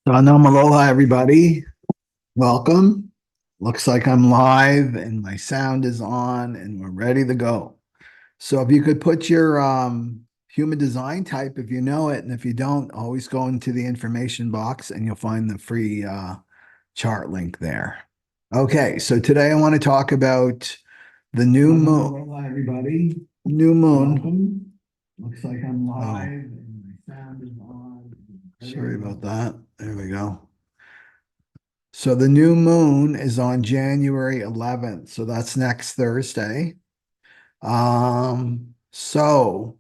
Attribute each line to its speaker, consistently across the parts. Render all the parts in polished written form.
Speaker 1: Aloha, everybody. Welcome. Looks like I'm live and my sound is on and we're ready to go. So if you could put your human design type if you know it, and if you don't, always go into the information box and you'll find the free chart link there. Okay, so today I want to talk about the new moon. Aloha, everybody. New moon. Welcome. Looks like I'm live and my sound is on. Sorry about that. There we go. So the new moon is on January 11th. So that's next Thursday. So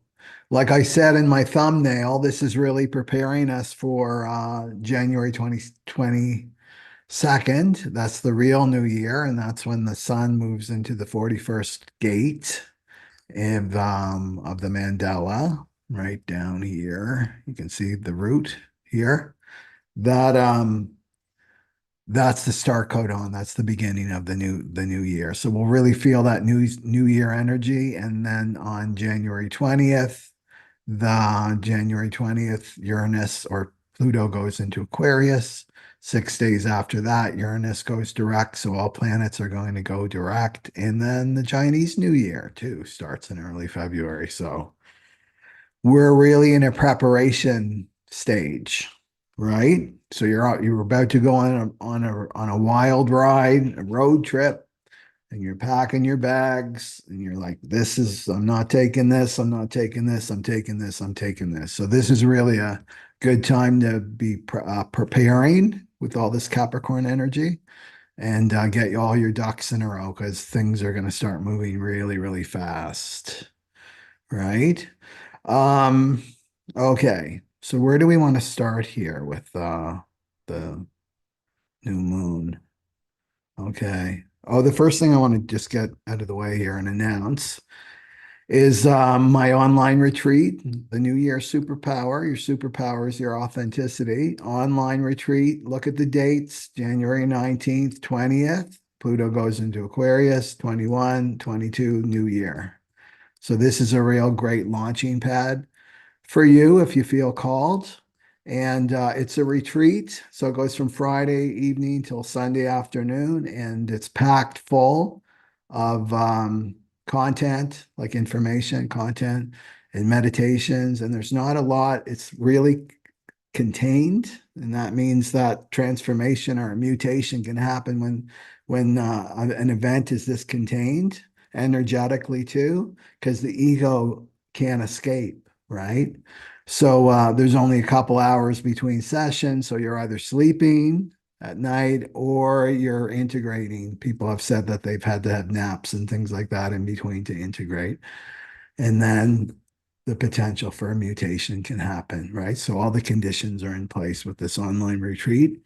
Speaker 1: like I said in my thumbnail, this is really preparing us for January 22nd. That's the real new year, and that's when the sun moves into the 41st gate of the mandala, right down here. You can see the root here. That that's the start codon. That's the beginning of the new year. So we'll really feel that new year energy. And then on January 20th, Uranus or Pluto goes into Aquarius. 6 days after that, Uranus goes direct. So all planets are going to go direct. And then the Chinese New Year too starts in early February. So we're really in a preparation stage, right? So you're about to go on a wild ride, a road trip, and you're packing your bags, and you're like, "This is I'm not taking this. I'm not taking this. I'm taking this. I'm taking this." So this is really a good time to be preparing with all this Capricorn energy and get all your ducks in a row because things are going to start moving really, really fast, right? Um, okay. So where do we want to start here with the new moon? Okay. Oh, the first thing I want to just get out of the way here and announce is my online retreat, the New Year Superpower. Your superpower is your authenticity. Online retreat. Look at the dates, January 19th, 20th. Pluto goes into Aquarius, 21, 22, New Year. So this is a real great launching pad for you if you feel called. And it's a retreat. So it goes from Friday evening till Sunday afternoon, and it's packed full of content, like information, content, and meditations. And there's not a lot, it's really contained. And that means that transformation or a mutation can happen when an event is this contained energetically too, because the ego can't escape, right? So there's only a couple hours between sessions. So you're either sleeping at night or you're integrating. People have said that they've had to have naps and things like that in between to integrate. And then the potential for a mutation can happen, right? So all the conditions are in place with this online retreat.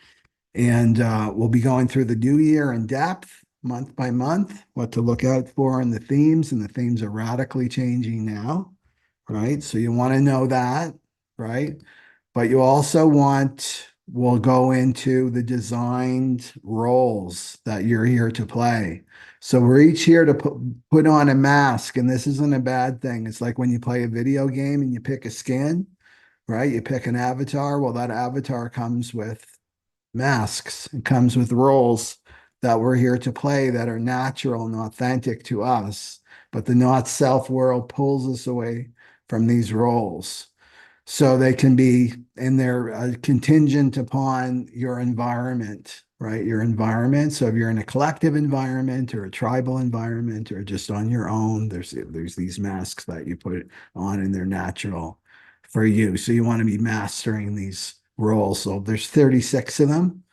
Speaker 1: And we'll be going through the new year in depth, month by month, what to look out for in the themes. And the themes are radically changing now, right? So you want to know that, right? But you also we'll go into the designed roles that you're here to play. So we're each here to put on a mask, and this isn't a bad thing. It's like when you play a video game and you pick a skin, right? You pick an avatar. Well, that avatar comes with masks. It comes with roles that we're here to play that are natural and authentic to us. But the not self world pulls us away from these roles. So they can be, and they're contingent upon your environment, right? Your environment. So if you're in a collective environment or a tribal environment or just on your own, there's these masks that you put on and they're natural for you. So you want to be mastering these roles. So there's 36 of them.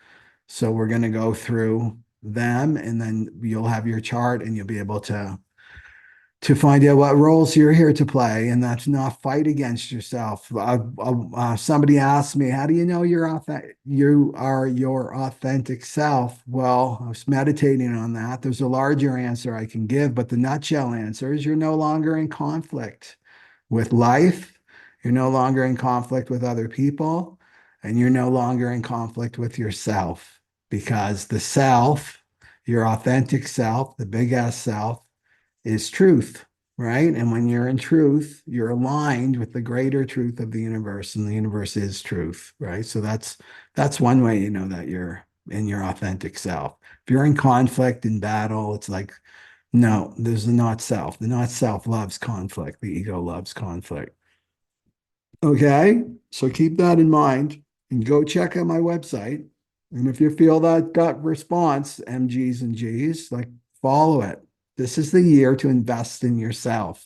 Speaker 1: So we're going to go through them and then you'll have your chart and you'll be able to find out what roles you're here to play, and that's not fight against yourself. Somebody asked me, "How do you know you are your authentic self?" Well, I was meditating on that. There's a larger answer I can give, but the nutshell answer is you're no longer in conflict with life. You're no longer in conflict with other people, and you're no longer in conflict with yourself because the self, your authentic self, the big S self, is truth. right? And when you're in truth, you're aligned with the greater truth of the universe, and the universe is truth, right? So that's one way you know that you're in your authentic self. If you're in conflict and battle, it's like, no, there's the not self. The not self loves conflict. The ego loves conflict. Okay, so keep that in mind and go check out my website. And if you feel that gut response, MGs and Gs, like follow it. This is the year to invest in yourself.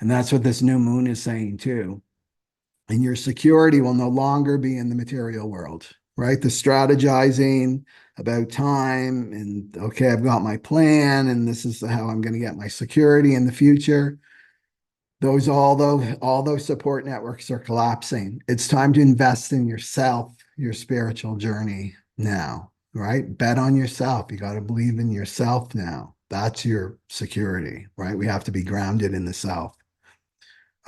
Speaker 1: And that's what this new moon is saying too. And your security will no longer be in the material world, right? The strategizing about time and, okay, I've got my plan and this is how I'm going to get my security in the future. All those support networks are collapsing. It's time to invest in yourself, your spiritual journey now, right? Bet on yourself. You got to believe in yourself now. That's your security, right? We have to be grounded in the self.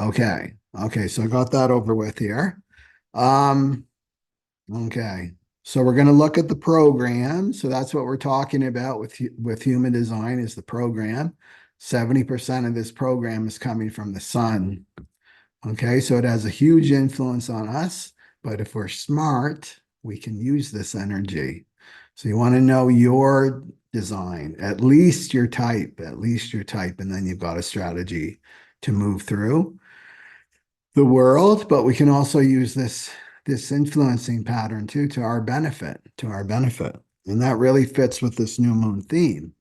Speaker 1: Okay. Okay. So I got that over with here. Um, okay. So we're going to look at the program. So that's what we're talking about with human design is the program. 70% of this program is coming from the sun. Okay. So it has a huge influence on us, but if we're smart, we can use this energy. So you want to know your design, at least your type, and then you've got a strategy to move through the world, but we can also use this influencing pattern too to our benefit. And that really fits with this new moon theme,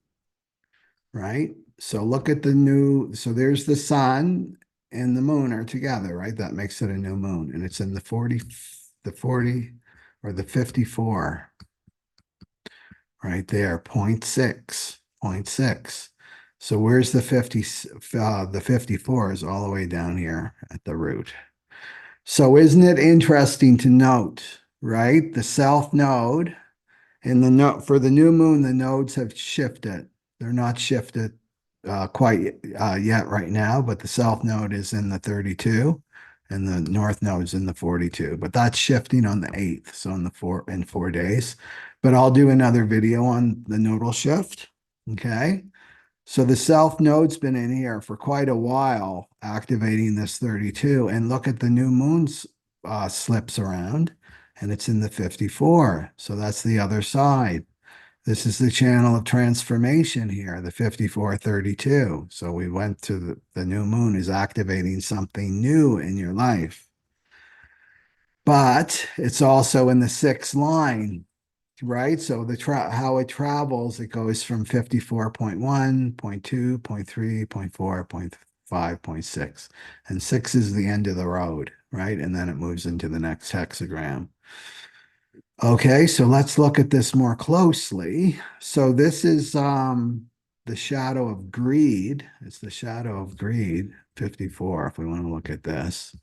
Speaker 1: right? So look at so there's the sun and the moon are together, right? That makes it a new moon. And it's in the 40 or the 54, right there, 0.6, 0.6. So where's the 54 is all the way down here at the root. So isn't it interesting to note, right? The south node and the node for the new moon, the nodes have shifted. They're not shifted quite yet right now, but the south node is in the 32 and the north node is in the 42. But that's shifting on the 8th, so in 4 days. But I'll do another video on the nodal shift. Okay. So the south node's been in here for quite a while, activating this 32. And look at the new moon's slips around, and it's in the 54. So that's the other side. This is the channel of transformation here, the 5432. So we went to the new moon is activating something new in your life. But it's also in the 6th line, right? So how it travels, it goes from 54.1, 0.2, 0.3, 0.4, 0.5, 0.6. And 6 is the end of the road, right? And then it moves into the next hexagram. Okay, so let's look at this more closely. So this is the shadow of greed. It's the shadow of greed, 54, if we want to look at this.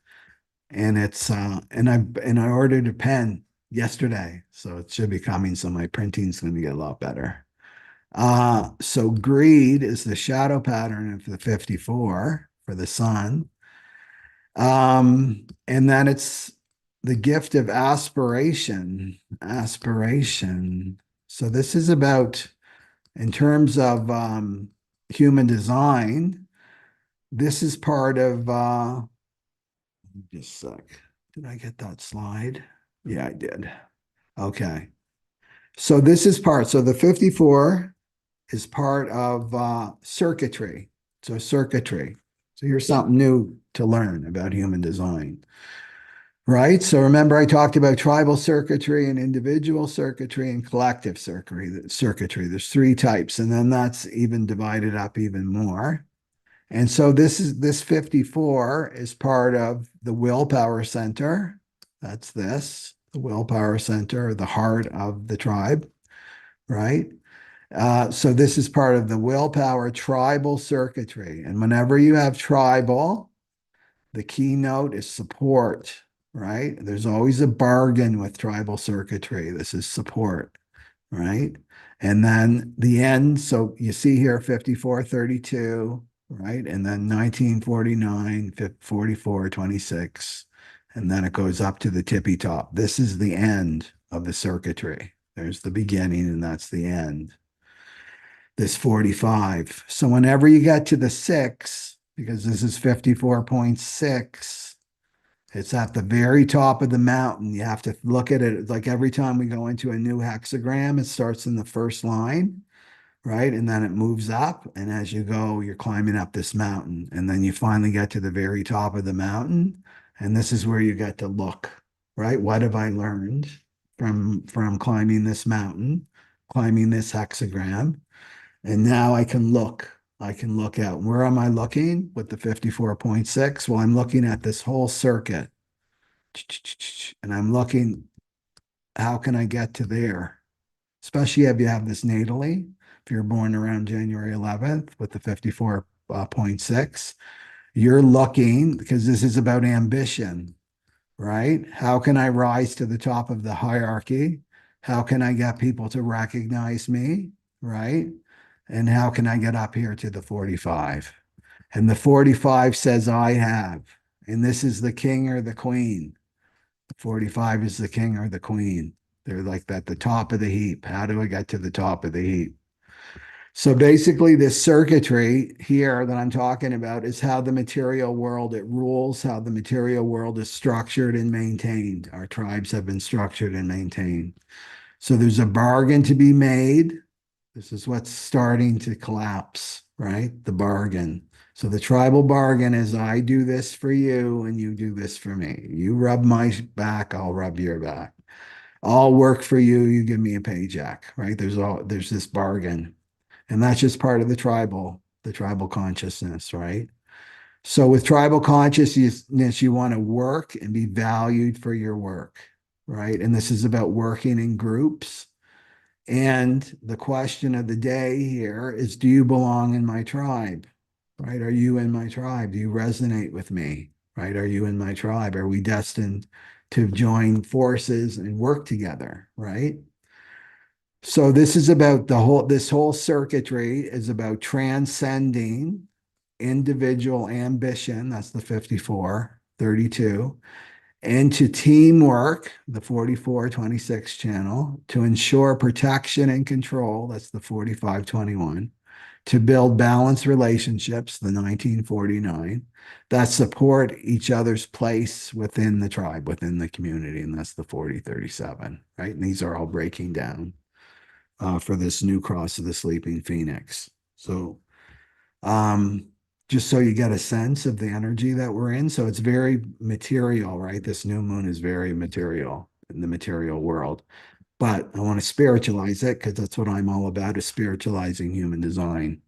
Speaker 1: And it's and I ordered a pen yesterday, so it should be coming. So my printing's going to get a lot better. So greed is the shadow pattern of the 54 for the sun. And then it's the gift of aspiration. Aspiration. So this is about, in terms of human design, this is part of just a sec. Did I get that slide? Yeah, I did. Okay. So this is part. So the 54 is part of circuitry. So circuitry. So here's something new to learn about human design. Right. So remember, I talked about tribal circuitry and individual circuitry and collective circuitry. There's 3 types, and then that's even divided up even more. And so this 54 is part of the willpower center. That's the willpower center, the heart of the tribe, right? So this is part of the willpower tribal circuitry. And whenever you have tribal, the keynote is support, right? There's always a bargain with tribal circuitry. This is support, right? And then the end, so you see here 5432, right? And then 1949, 44, 26, and then it goes up to the tippy top. This is the end of the circuitry. There's the beginning, and that's the end. This 45. So whenever you get to the 6, because this is 54.6. It's at the very top of the mountain. You have to look at it like every time we go into a new hexagram, it starts in the first line, right? And then it moves up. And as you go, you're climbing up this mountain. And then you finally get to the very top of the mountain. And this is where you get to look, right? What have I learned from climbing this mountain, climbing this hexagram? And now I can look. I can look at where am I looking with the 54.6? Well, I'm looking at this whole circuit. And I'm looking, how can I get to there? Especially if you have this natally, if you're born around January 11th with the 54.6, you're looking because this is about ambition, right? How can I rise to the top of the hierarchy? How can I get people to recognize me, right? And how can I get up here to the 45? And the 45 says I have, and this is the king or the queen. 45 is the king or the queen. They're like at the top of the heap. How do I get to the top of the heap? So basically, this circuitry here that I'm talking about is how the material world, it rules how the material world is structured and maintained. Our tribes have been structured and maintained. So there's a bargain to be made. This is what's starting to collapse, right? The bargain. So the tribal bargain is I do this for you and you do this for me. You rub my back, I'll rub your back. I'll work for you, you give me a paycheck, right? There's this bargain. And that's just part of the tribal consciousness, right? So with tribal consciousness, you want to work and be valued for your work, right? And this is about working in groups. And the question of the day here is, do you belong in my tribe? Right? Are you in my tribe? Do you resonate with me? Right? Are you in my tribe? Are we destined to join forces and work together? Right? So this is about this whole circuitry is about transcending individual ambition. That's the 54, 32, into teamwork, the 4426 channel, to ensure protection and control. That's the 4521, to build balanced relationships, the 1949, that support each other's place within the tribe, within the community. And that's the 4037, right? And these are all breaking down for this new cross of the sleeping phoenix. So um, just so you get a sense of the energy that we're in. So it's very material, right? This new moon is very material in the material world. But I want to spiritualize it because that's what I'm all about, is spiritualizing human design.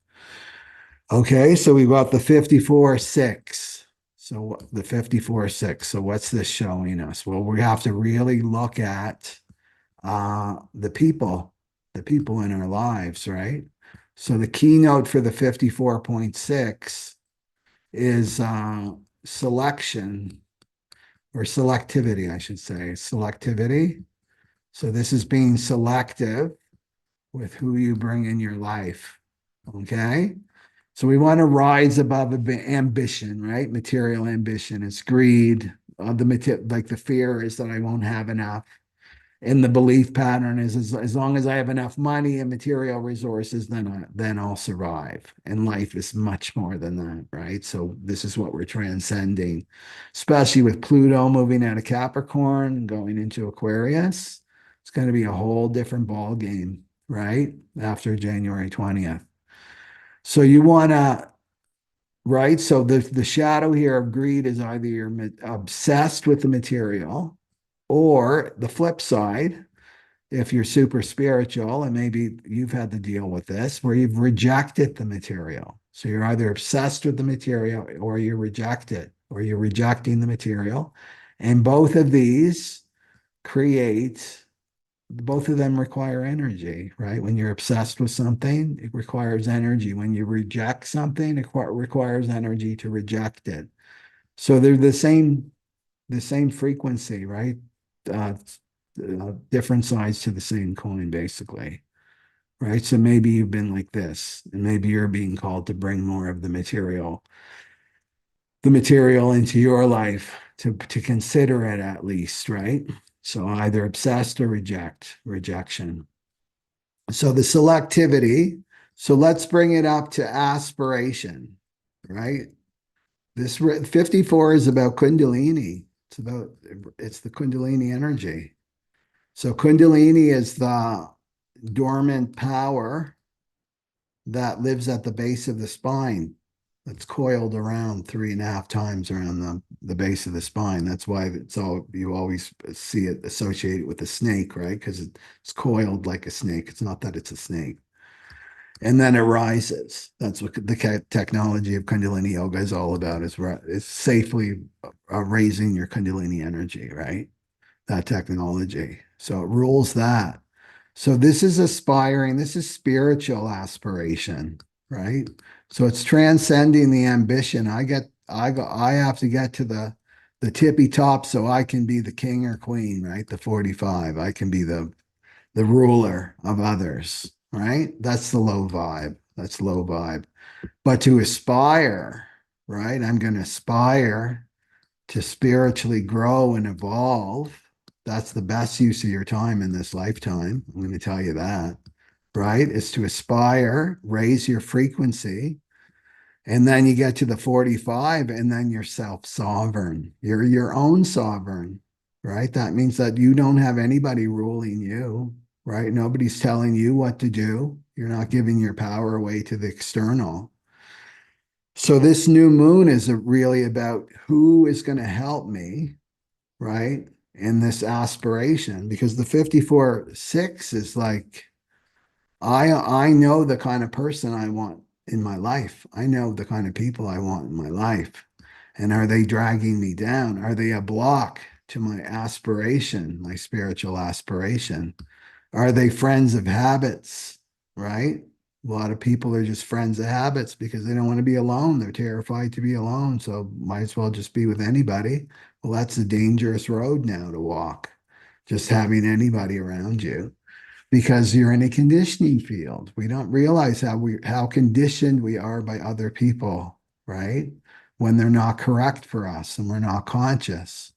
Speaker 1: Okay, so we've got the 54-6. So the 54-6. So what's this showing us? Well, we have to really look at the people in our lives, right? So the keynote for the 54.6 is selection, or selectivity, I should say. Selectivity. So this is being selective with who you bring in your life. Okay. So we want to rise above ambition, right? Material ambition. It's greed. Like the fear is that I won't have enough. And the belief pattern is as long as I have enough money and material resources, then I'll survive. And life is much more than that, right? So this is what we're transcending, especially with Pluto moving out of Capricorn and going into Aquarius. It's going to be a whole different ball game, right? After January 20th. So you want to, right? So the shadow here of greed is either you're obsessed with the material, or the flip side, if you're super spiritual, and maybe you've had to deal with this, where you've rejected the material. So you're either obsessed with the material or you reject it, or you're rejecting the material. And both of these both of them require energy, right? When you're obsessed with something, it requires energy. When you reject something, it requires energy to reject it. So they're the same frequency, right? Uh, different sides to the same coin, basically, right? So maybe you've been like this, and maybe you're being called to bring more of the material into your life, to consider it at least, right? So either obsessed or rejection. So the selectivity. So let's bring it up to aspiration, right? This 54 is about Kundalini. It's the Kundalini energy. So Kundalini is the dormant power that lives at the base of the spine. That's coiled around 3.5 times around the base of the spine. That's why you always see it associated with a snake, right? Because it's coiled like a snake. It's not that it's a snake. And then it rises. That's what the technology of Kundalini yoga is all about, is safely raising your Kundalini energy, right? That technology. So it rules that. So this is aspiring, this is spiritual aspiration, right? So it's transcending the ambition. I have to get to the tippy top so I can be the king or queen, right? The 45. I can be the ruler of others, right? That's the low vibe. That's low vibe. But to aspire, right? I'm going to aspire to spiritually grow and evolve. That's the best use of your time in this lifetime. I'm going to tell you that, right? Is to aspire, raise your frequency, and then you get to the 45, and then you're self sovereign. You're your own sovereign, right? That means that you don't have anybody ruling you, right? Nobody's telling you what to do. You're not giving your power away to the external. So this new moon is really about who is going to help me, right? In this aspiration, because the 54/6 is like, I know the kind of person I want in my life. I know the kind of people I want in my life. And are they dragging me down? Are they a block to my aspiration, my spiritual aspiration? Are they friends of habits, right? A lot of people are just friends of habits because they don't want to be alone. They're terrified to be alone. So might as well just be with anybody. Well, that's a dangerous road now to walk, just having anybody around you because you're in a conditioning field. We don't realize how conditioned we are by other people, right? When they're not correct for us and we're not conscious.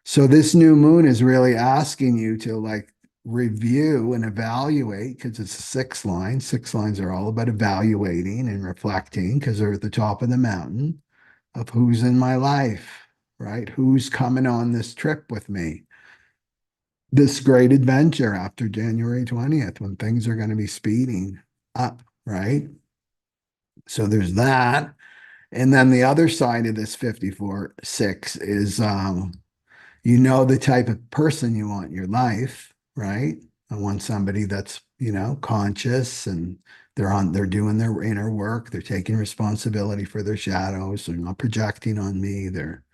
Speaker 1: So this new moon is really asking you to like review and evaluate because it's a 6 line. 6 lines are all about evaluating and reflecting because they're at the top of the mountain of who's in my life, right? Who's coming on this trip with me? This great adventure after January 20th when things are going to be speeding up, right? So there's that. And then the other side of this 54/6 is you know the type of person you want in your life, right? I want somebody that's, conscious and they're doing their inner work, they're taking responsibility for their shadows, they're not projecting on me, they're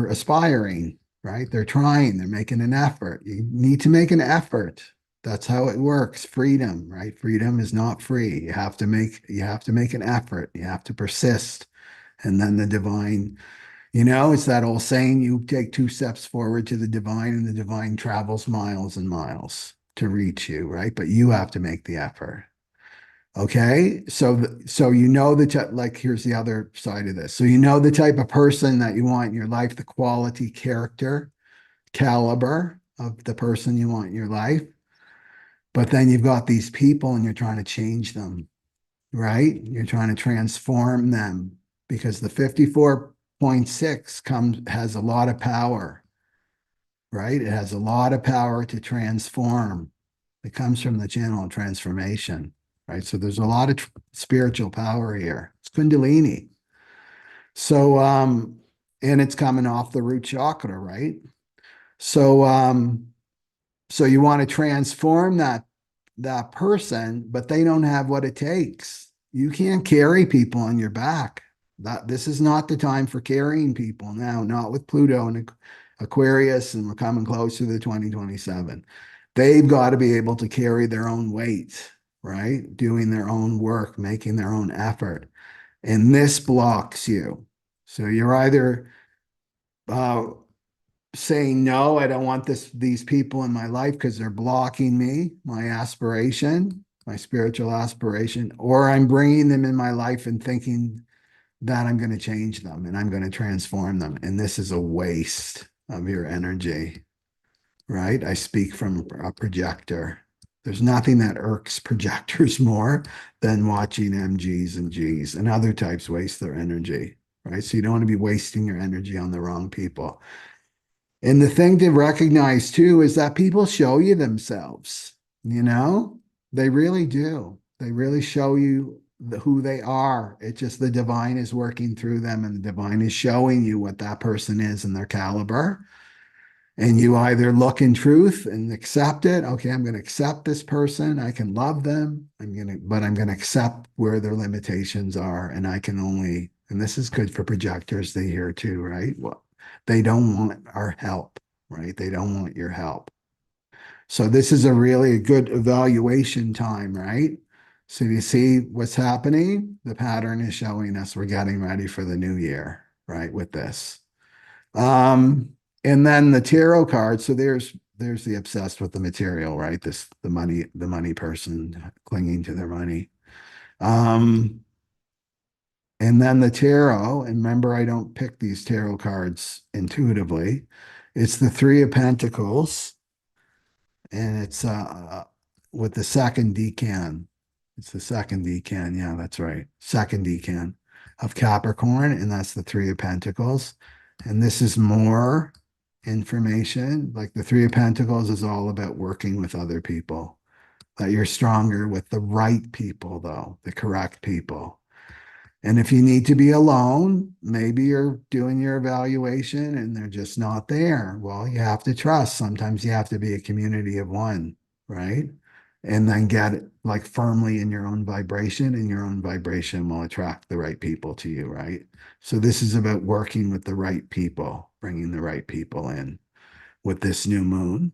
Speaker 1: aspiring, right? They're trying, they're making an effort. You need to make an effort. That's how it works. Freedom, right? Freedom is not free. You have to make an effort. You have to persist. And then the divine, it's that old saying, you take 2 steps forward to the divine and the divine travels miles and miles to reach you, right? But you have to make the effort. Okay, so like here's the other side of this. So you know the type of person that you want in your life, the quality, character, caliber of the person you want in your life. But then you've got these people and you're trying to change them, right? You're trying to transform them because the 54/6 has a lot of power, right? It has a lot of power to transform. It comes from the channel of transformation, right? So there's a lot of spiritual power here. It's Kundalini. So, and it's coming off the root chakra, right? So, so you want to transform that person, but they don't have what it takes. You can't carry people on your back. This is not the time for carrying people now, not with Pluto and Aquarius, and we're coming closer to 2027. They've got to be able to carry their own weight, right? Doing their own work, making their own effort. And this blocks you. So you're either uh, saying, no, I don't want these people in my life because they're blocking me, my aspiration, my spiritual aspiration, or I'm bringing them in my life and thinking that I'm going to change them and I'm going to transform them. And this is a waste of your energy, right? I speak from a projector. There's nothing that irks projectors more than watching MGs and Gs and other types waste their energy, right? So you don't want to be wasting your energy on the wrong people. And the thing to recognize too is that people show you themselves, you know, they really do. They really show you who they are. It's just the divine is working through them and the divine is showing you what that person is and their caliber. And you either look in truth and accept it. Okay, I'm going to accept this person. I can love them. But I'm going to accept where their limitations are. And I can only, and this is good for projectors, they hear too, right? Well, they don't want our help, right? They don't want your help. So this is a really good evaluation time, right? So you see what's happening? The pattern is showing us we're getting ready for the new year, right? With this. Um, and then the tarot card. So there's the obsessed with the material, right? The money person clinging to their money. Um, and then the tarot, and remember, I don't pick these tarot cards intuitively. It's the Three of Pentacles, and it's with the second decan. It's the second decan. Yeah, that's right. Second decan of Capricorn, and that's the Three of Pentacles. And this is more information. Like the Three of Pentacles is all about working with other people. That you're stronger with the right people, though, the correct people. And if you need to be alone, maybe you're doing your evaluation and they're just not there. Well, you have to trust. Sometimes you have to be a community of one, right? And then get it like firmly in your own vibration, and your own vibration will attract the right people to you, right? So this is about working with the right people, bringing the right people in with this new moon.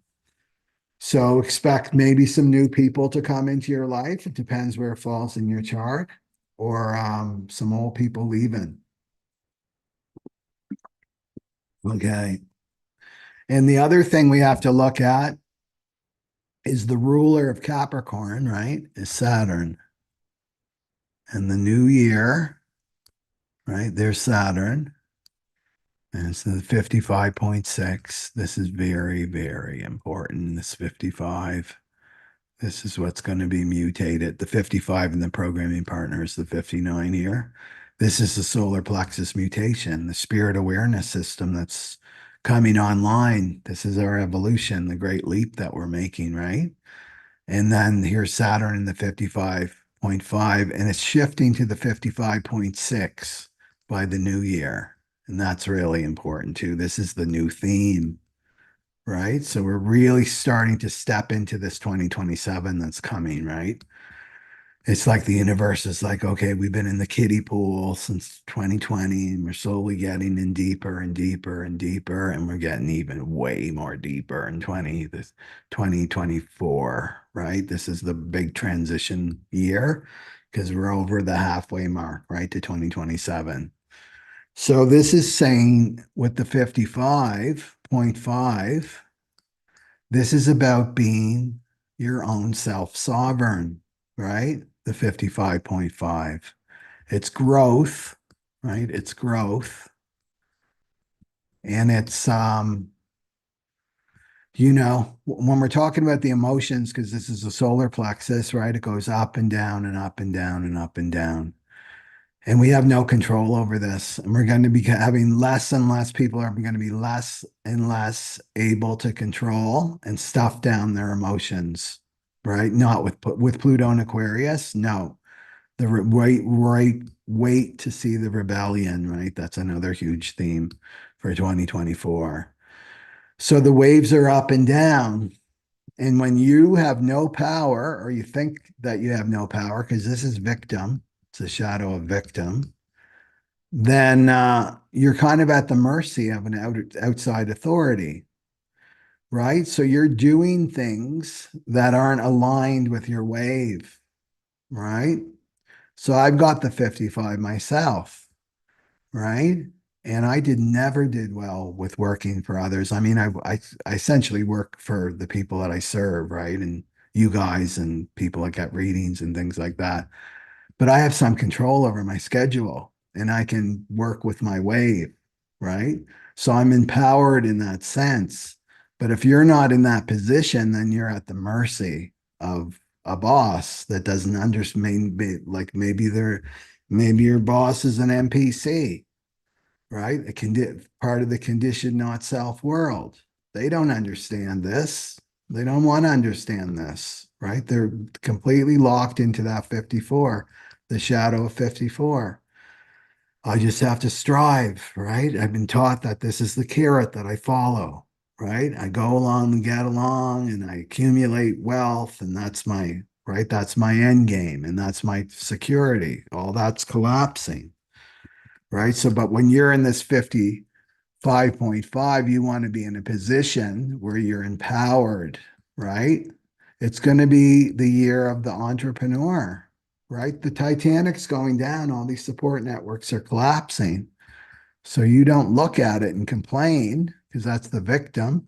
Speaker 1: So expect maybe some new people to come into your life. It depends where it falls in your chart, or some old people leaving. Okay. And the other thing we have to look at is the ruler of Capricorn, right? Is Saturn. And the new year, right? There's Saturn. And it's the 55.6. This is very, very important. This 55. This is what's going to be mutated. The 55 in the programming partner is the 59 here. This is the solar plexus mutation, the spirit awareness system that's coming online. This is our evolution, the great leap that we're making, right? And then here's Saturn in the 55.5, and it's shifting to the 55.6 by the new year. And that's really important too. This is the new theme, right? So we're really starting to step into this 2027 that's coming, right? It's like the universe is like, okay, we've been in the kiddie pool since 2020, and we're slowly getting in deeper and deeper and deeper, and we're getting even way more deeper in 2024, right? This is the big transition year because we're over the halfway mark, right, to 2027. So this is saying with the 55.5, this is about being your own self-sovereign, right? The 55.5. It's growth, right? It's growth. And it's when we're talking about the emotions, because this is a solar plexus, right? It goes up and down and up and down and up and down. And we have no control over this. And we're going to be having less and less people are going to be less and less able to control and stuff down their emotions, right? Not with Pluto and Aquarius. No, wait to see the rebellion, right? That's another huge theme for 2024. So the waves are up and down. And when you have no power, or you think that you have no power, because this is victim, it's a shadow of victim, then you're kind of at the mercy of an outside authority, right? So you're doing things that aren't aligned with your wave, right? So I've got the 55 myself, right? And I never did well with working for others. I mean, I essentially work for the people that I serve, right? And you guys and people that get readings and things like that. But I have some control over my schedule and I can work with my wave, right? So I'm empowered in that sense. But if you're not in that position, then you're at the mercy of a boss that doesn't understand, like maybe your boss is an NPC, right? Part of the conditioned not self world. They don't understand this. They don't want to understand this, right? They're completely locked into that 54, the shadow of 54. I just have to strive, right? I've been taught that this is the carrot that I follow, right? I go along and get along and I accumulate wealth, and that's my, right? That's my end game and that's my security. All that's collapsing, right? So, but when you're in this 55.5, you want to be in a position where you're empowered, right? It's going to be the year of the entrepreneur, right? The Titanic's going down, all these support networks are collapsing. So you don't look at it and complain because that's the victim.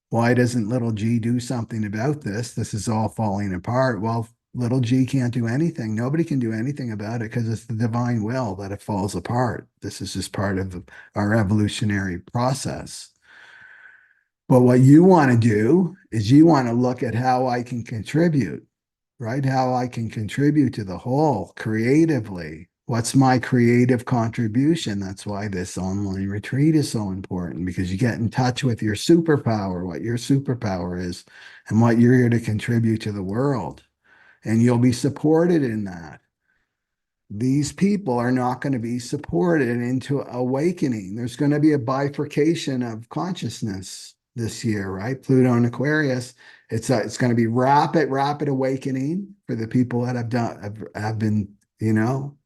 Speaker 1: Why doesn't little g do something about this? This is all falling apart. Well, little g can't do anything. Nobody can do anything about it because it's the divine will that it falls apart. This is just part of our evolutionary process. But what you want to do is you want to look at how I can contribute, right? How I can contribute to the whole creatively. What's my creative contribution? That's why this online retreat is so important, because you get in touch with your superpower, what your superpower is, and what you're here to contribute to the world. And you'll be supported in that. These people are not going to be supported into awakening. There's going to be a bifurcation of consciousness this year, right? Pluto and Aquarius. It's going to be rapid awakening for the people that have been,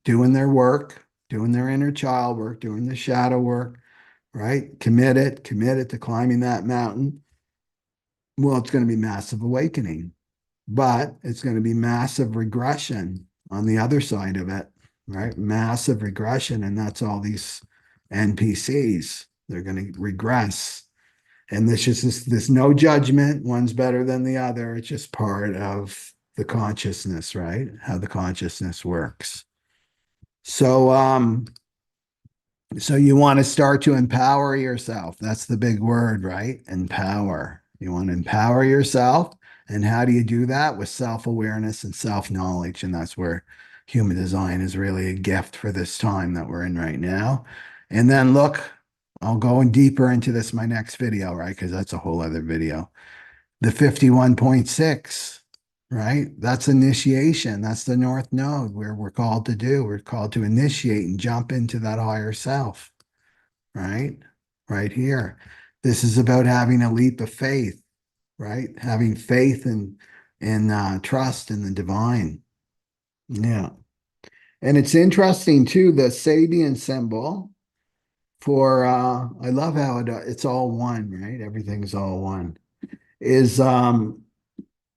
Speaker 1: doing their work, doing their inner child work, doing the shadow work, right? Committed to climbing that mountain. Well, it's going to be massive awakening, but it's going to be massive regression on the other side of it, right? Massive regression. And that's all these NPCs. They're going to regress. And this no judgment. One's better than the other. It's just part of the consciousness, right? How the consciousness works. So you want to start to empower yourself. That's the big word, right? Empower. You want to empower yourself. And how do you do that? With self-awareness and self-knowledge. And that's where human design is really a gift for this time that we're in right now. And then look, I'll go in deeper into this in my next video, right? Because that's a whole other video. The 51.6, right? That's initiation. That's the North Node where we're called to do. We're called to initiate and jump into that higher self, right? Right here. This is about having a leap of faith, right? Having faith and trust in the divine. Yeah. And it's interesting too, the Sabian symbol for I love how it's all one, right? Everything's all one. Is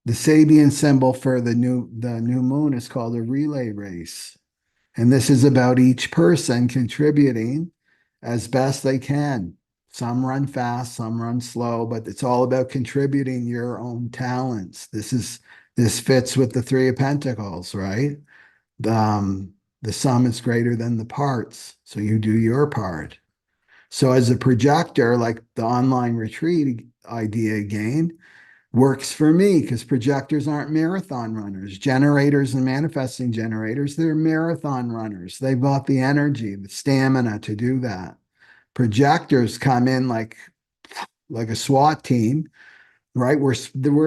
Speaker 1: the Sabian symbol for the new moon is called a relay race. And this is about each person contributing as best they can. Some run fast, some run slow, but it's all about contributing your own talents. This fits with the Three of Pentacles, right? The sum is greater than the parts, so you do your part. So as a projector, like the online retreat idea again, works for me because projectors aren't marathon runners. Generators and manifesting generators, they're marathon runners. They've got the energy, the stamina to do that. Projectors come in like a SWAT team, right? We're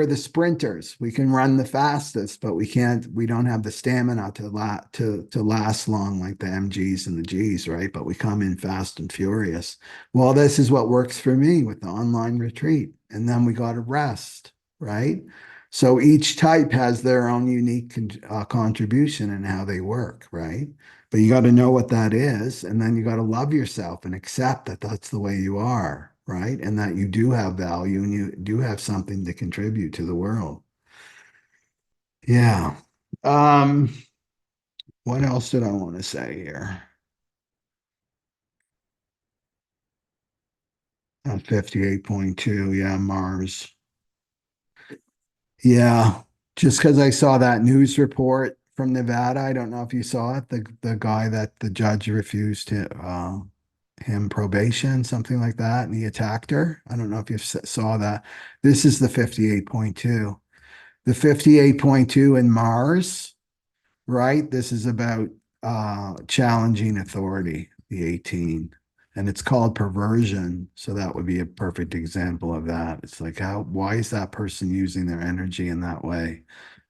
Speaker 1: the sprinters. We can run the fastest, but we don't have the stamina to last long like the MGs and the Gs, right? But we come in fast and furious. Well, this is what works for me with the online retreat. And then we got to rest, right? So each type has their own unique contribution and how they work, right? But you got to know what that is, and then you got to love yourself and accept that that's the way you are, right? And that you do have value and you do have something to contribute to the world. Yeah. What else did I want to say here? 58.2, yeah, Mars. Yeah, just because I saw that news report from Nevada, I don't know if you saw it, the guy that the judge refused him probation, something like that, and he attacked her. I don't know if you saw that. This is the 58.2. The 58.2 in Mars, right? This is about challenging authority, the 18. And it's called perversion. So that would be a perfect example of that. It's like, why is that person using their energy in that way?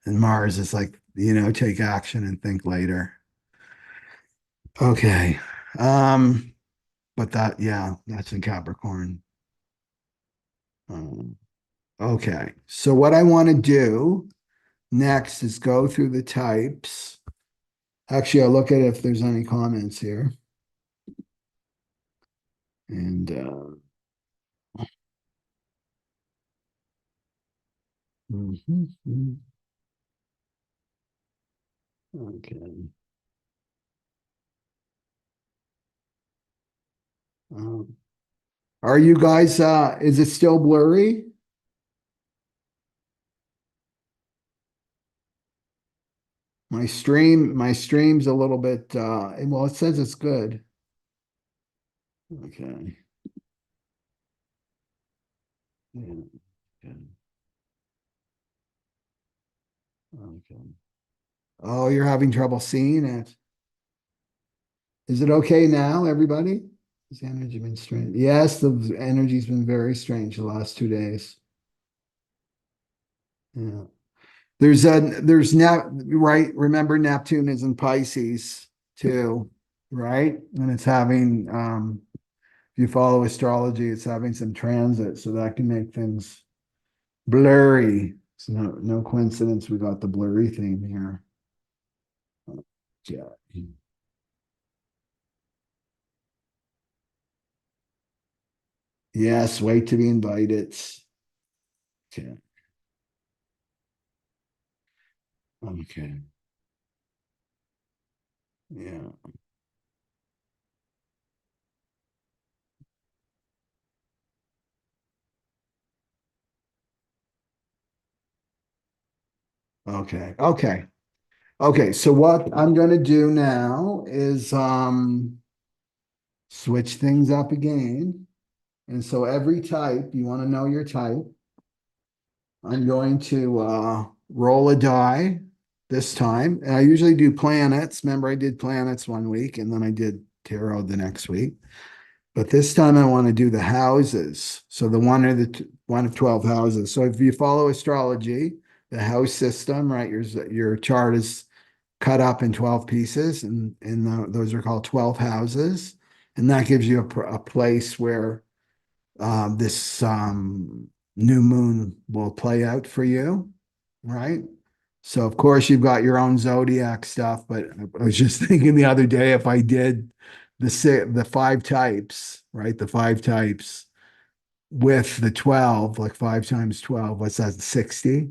Speaker 1: And Mars is like, take action and think later. Okay. Um, but yeah, that's in Capricorn. Um, okay. So what I want to do next is go through the types. Actually, I'll look at if there's any comments here. And mhm. Okay. Um, are you guys is it still blurry? My stream's a little bit well, it says it's good. Okay. Yeah. Okay. Okay. Oh, you're having trouble seeing it. Is it okay now, everybody? Has the energy been strange? Yes, the energy's been very strange the last 2 days. Yeah. Right. Remember, Neptune is in Pisces too, right? And it's having, if you follow astrology, it's having some transit, so that can make things blurry. It's no coincidence we got the blurry theme here. Yeah. Yes, wait to be invited. Okay. Okay. Yeah. Okay. Okay. Okay. So what I'm going to do now is switch things up again. And so every type, you want to know your type. I'm going to roll a die this time. And I usually do planets. Remember, I did planets one week and then I did tarot the next week. But this time I want to do the houses. So the one or one of 12 houses. So if you follow astrology, the house system, right? Your chart is cut up in 12 pieces, and those are called 12 houses. And that gives you a place where this new moon will play out for you, right? So of course you've got your own zodiac stuff, but I was just thinking the other day if I did the five types, right? The five types with the 12, like 5 times 12, what's that? 60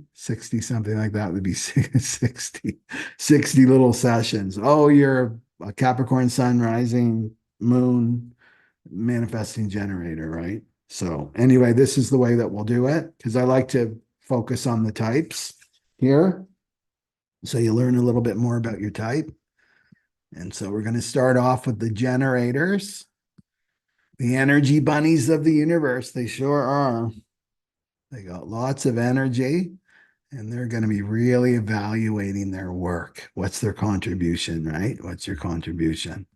Speaker 1: something like that would be 60 little sessions. Oh, you're a Capricorn sun rising moon manifesting generator, right? So anyway, this is the way that we'll do it because I like to focus on the types here. So you learn a little bit more about your type. And so we're going to start off with the generators, the energy bunnies of the universe. They sure are. They got lots of energy and they're going to be really evaluating their work. What's their contribution, right? What's your contribution?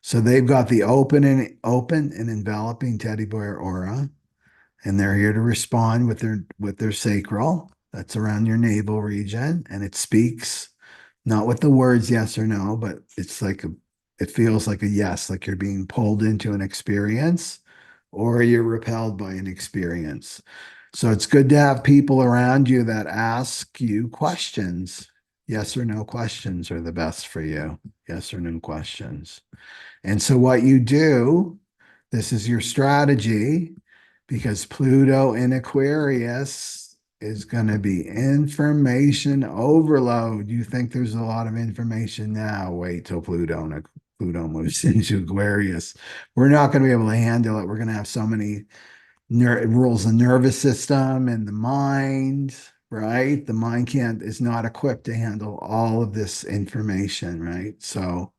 Speaker 1: So they've got the open and enveloping teddy bear aura, and they're here to respond with their sacral. That's around your navel region, and it speaks not with the words yes or no, but it feels like a yes, like you're being pulled into an experience or you're repelled by an experience. So it's good to have people around you that ask you questions. Yes or no questions are the best for you. Yes or no questions. And so what you do, this is your strategy because Pluto in Aquarius is going to be information overload. You think there's a lot of information now. Wait till Pluto moves into Aquarius. We're not going to be able to handle it. We're going to have so many rules the nervous system and the mind, right? The mind can't is not equipped to handle all of this information, right? So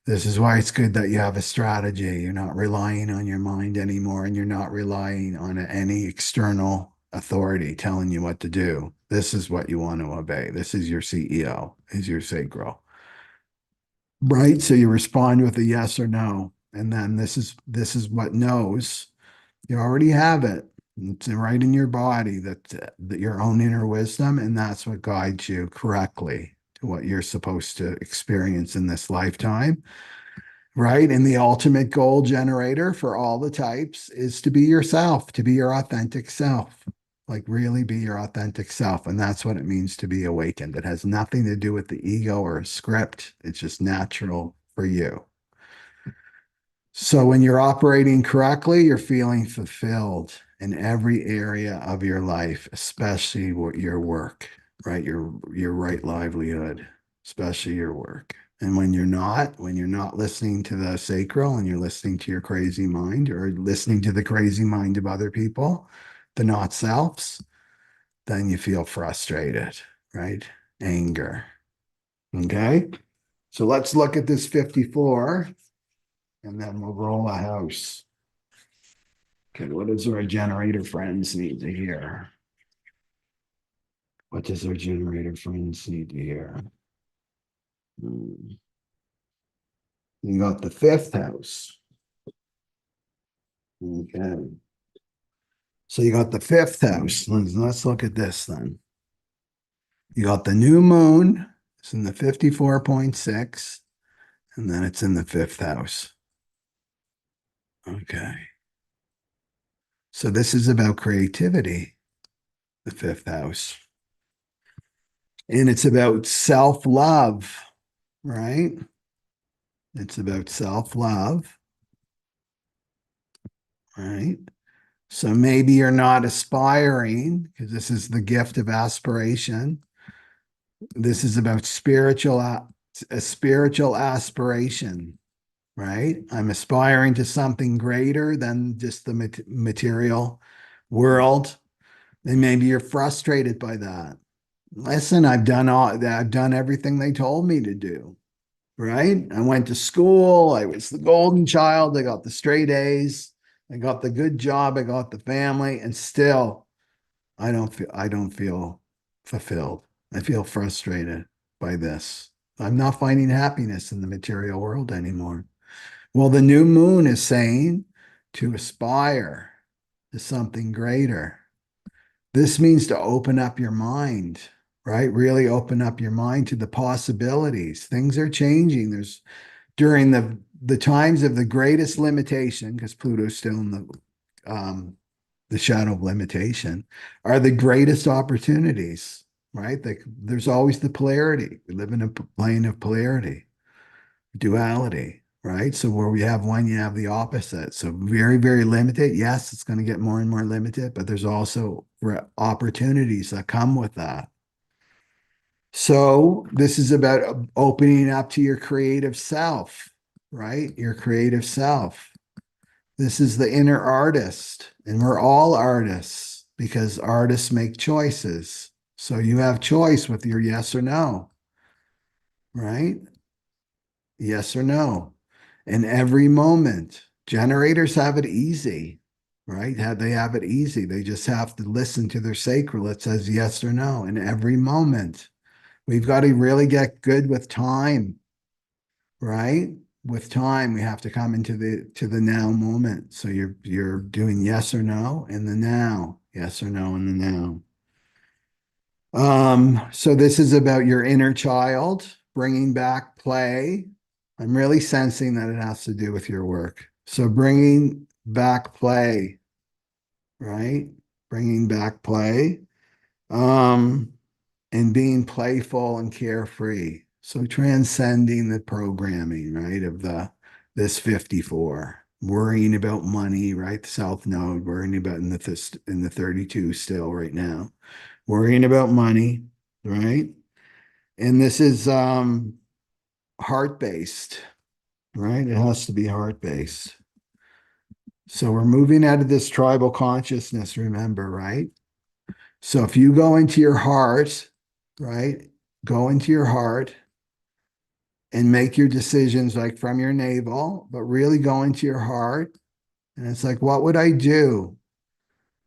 Speaker 1: this is why it's good that you have a strategy. You're not relying on your mind anymore, and you're not relying on any external authority telling you what to do. This is what you want to obey. This is your CEO, is your sacral. Right? So you respond with a yes or no. And then this is what knows. You already have it. It's right in your body that your own inner wisdom, and that's what guides you correctly to what you're supposed to experience in this lifetime. Right. And the ultimate goal generator for all the types is to be yourself, to be your authentic self, like really be your authentic self. And that's what it means to be awakened. It has nothing to do with the ego or a script. It's just natural for you. So when you're operating correctly, you're feeling fulfilled in every area of your life, especially what your work, right? Your right livelihood, especially your work. And when you're not listening to the sacral and you're listening to your crazy mind or listening to the crazy mind of other people, the not selves, then you feel frustrated, right? Anger. Okay. So let's look at this 54 and then we'll roll a house. Okay, what does our generator friends need to hear? What does our generator friends need to hear? You got the fifth house. Okay. So you got the fifth house. Let's look at this then. You got the new moon. It's in the 54.6, and then it's in the fifth house. Okay. So this is about creativity, the fifth house. And it's about self-love, right? It's about self-love, right? So maybe you're not aspiring because this is the gift of aspiration. This is about a spiritual aspiration, right? I'm aspiring to something greater than just the material world. And maybe you're frustrated by that. Listen, I've done everything they told me to do, right? I went to school, I was the golden child, I got the straight A's, I got the good job, I got the family, and still I don't feel fulfilled. I feel frustrated by this. I'm not finding happiness in the material world anymore. Well, the new moon is saying to aspire to something greater. This means to open up your mind, right? Really open up your mind to the possibilities. Things are changing. There's during the times of the greatest limitation, because Pluto's still in the shadow of limitation, are the greatest opportunities, right? There's always the polarity. We live in a plane of polarity, duality, right? So where we have one, you have the opposite. So very, very limited. Yes, it's going to get more and more limited, but there's also opportunities that come with that. So this is about opening up to your creative self, right? Your creative self. This is the inner artist, and we're all artists because artists make choices. So you have choice with your yes or no, right? Yes or no. In every moment, generators have it easy, right? They have it easy. They just have to listen to their sacral. It says yes or no in every moment. We've got to really get good with time, right? With time, we have to come into the now moment. So you're doing yes or no in the now, yes or no in the now. So this is about your inner child, bringing back play. I'm really sensing that it has to do with your work. So bringing back play, right? Bringing back play. Um, and being playful and carefree. So transcending the programming, right, of this 54, worrying about money, right? The South Node, worrying about in the 32 still right now, worrying about money, right? And this is heart-based, right? It has to be heart-based. So we're moving out of this tribal consciousness, remember, right? So if you go into your heart, right? Go into your heart and make your decisions like from your navel, but really go into your heart. And it's like, what would I do?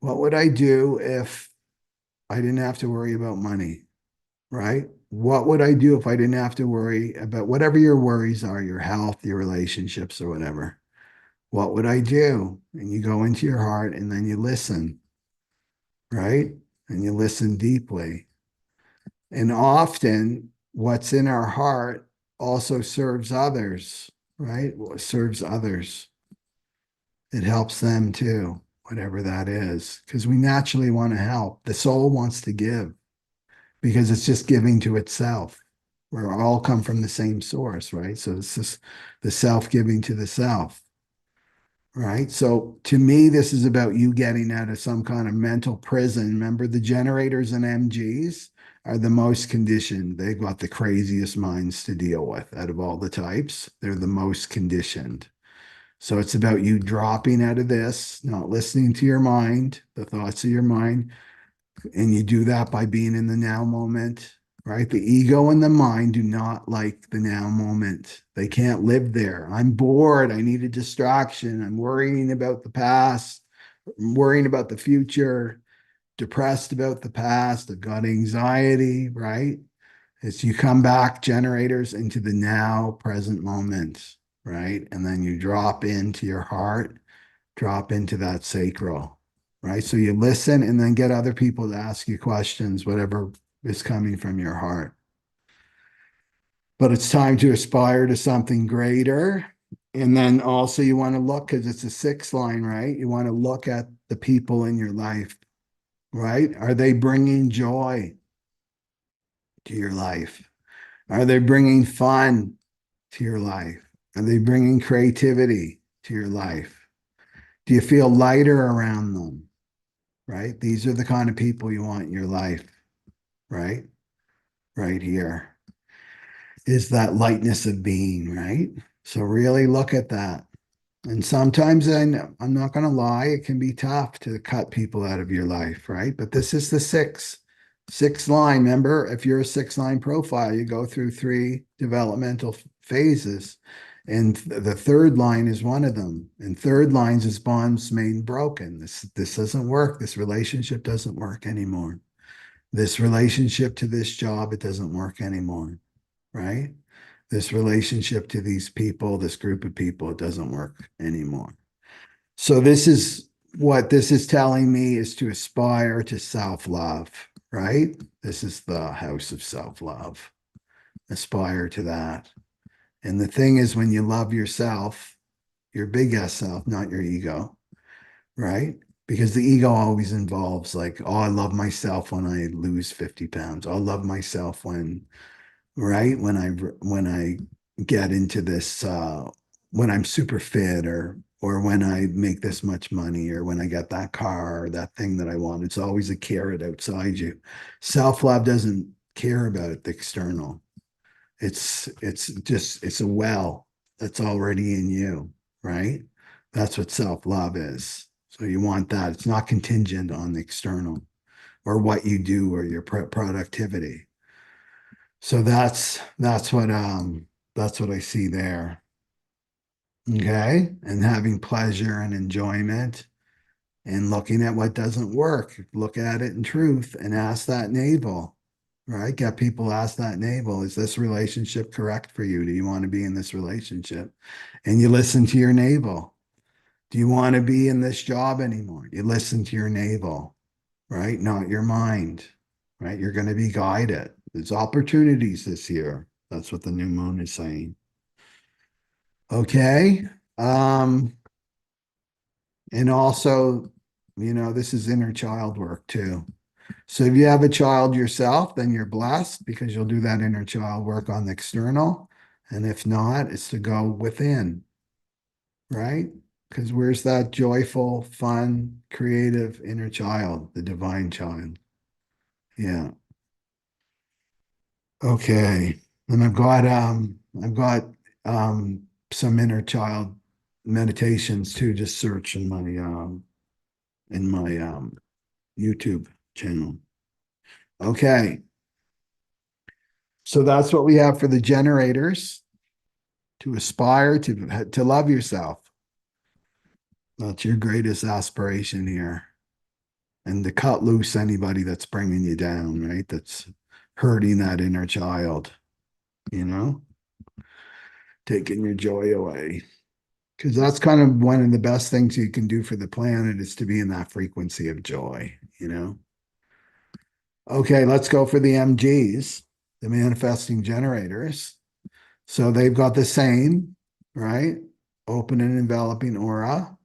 Speaker 1: What would I do if I didn't have to worry about money, right? What would I do if I didn't have to worry about whatever your worries are, your health, your relationships, or whatever? What would I do? And you go into your heart and then you listen, right? And you listen deeply. And often what's in our heart also serves others, right? Well, it serves others. It helps them too, whatever that is, because we naturally want to help. The soul wants to give because it's just giving to itself. We all come from the same source, right? So it's just the self giving to the self, right? So to me, this is about you getting out of some kind of mental prison. Remember, the generators and MGs are the most conditioned. They've got the craziest minds to deal with out of all the types. They're the most conditioned. So it's about you dropping out of this, not listening to your mind, the thoughts of your mind. And you do that by being in the now moment, right? The ego and the mind do not like the now moment. They can't live there. I'm bored. I need a distraction. I'm worrying about the past. I'm worrying about the future, depressed about the past. I've got anxiety, right? It's you come back, generators, into the now present moment, right? And then you drop into your heart, drop into that sacral, right? So you listen and then get other people to ask you questions, whatever is coming from your heart. But it's time to aspire to something greater. And then also you want to look, because it's a sixth line, right? You want to look at the people in your life, right? Are they bringing joy to your life? Are they bringing fun to your life? Are they bringing creativity to your life? Do you feel lighter around them? Right? These are the kind of people you want in your life, right? Right here is that lightness of being, right? So really look at that. And sometimes I'm not going to lie, it can be tough to cut people out of your life, right? But this is the sixth line. Remember, if you're a six line profile, you go through three developmental phases. And the third line is one of them. And third lines is bonds made and broken. This doesn't work. This relationship doesn't work anymore. This relationship to this job, it doesn't work anymore, right? This relationship to these people, this group of people, it doesn't work anymore. So this is what this is telling me is to aspire to self-love, right? This is the house of self-love. Aspire to that. And the thing is, when you love yourself, your big S self, not your ego, right? Because the ego always involves like, oh, I love myself when I lose 50 pounds. I love myself when, right? When I get into this, when I'm super fit or when I make this much money or when I get that car or that thing that I want. It's always a carrot outside you. Self-love doesn't care about the external. It's a well that's already in you, right? That's what self-love is. So you want that. It's not contingent on the external or what you do or your productivity. So that's what I see there. Okay. And having pleasure and enjoyment and looking at what doesn't work. Look at it in truth and ask that navel, right? Get people ask that navel, is this relationship correct for you? Do you want to be in this relationship? And you listen to your navel. Do you want to be in this job anymore? You listen to your navel, right? Not your mind, right? You're going to be guided. There's opportunities this year. That's what the new moon is saying. Okay. Um, and also, this is inner child work too. So if you have a child yourself, then you're blessed because you'll do that inner child work on the external. And if not, it's to go within, right? Because where's that joyful, fun, creative inner child, the divine child? Yeah. Okay. And I've got some inner child meditations too. Just search in my YouTube channel. Okay. So that's what we have for the generators, to aspire to love yourself. That's your greatest aspiration here. and to cut loose anybody that's bringing you down, right? That's hurting that inner child, you know, taking your joy away. Because that's kind of one of the best things you can do for the planet is to be in that frequency of joy, you know? Okay, let's go for the MGs, the manifesting generators. So they've got the same, right? Open and enveloping aura.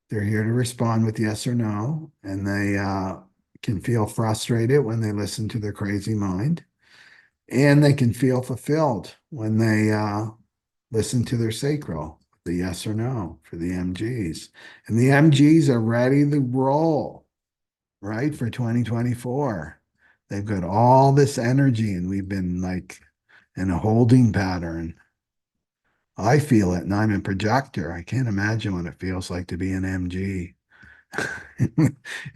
Speaker 1: They're here to respond with yes or no, and they can feel frustrated when they listen to their crazy mind, and they can feel fulfilled when they listen to their sacral, the yes or no for the MGs. And the MGs are ready to roll, right, for 2024. They've got all this energy, and we've been like in a holding pattern. I feel it, and I'm a projector. I can't imagine what it feels like to be an MG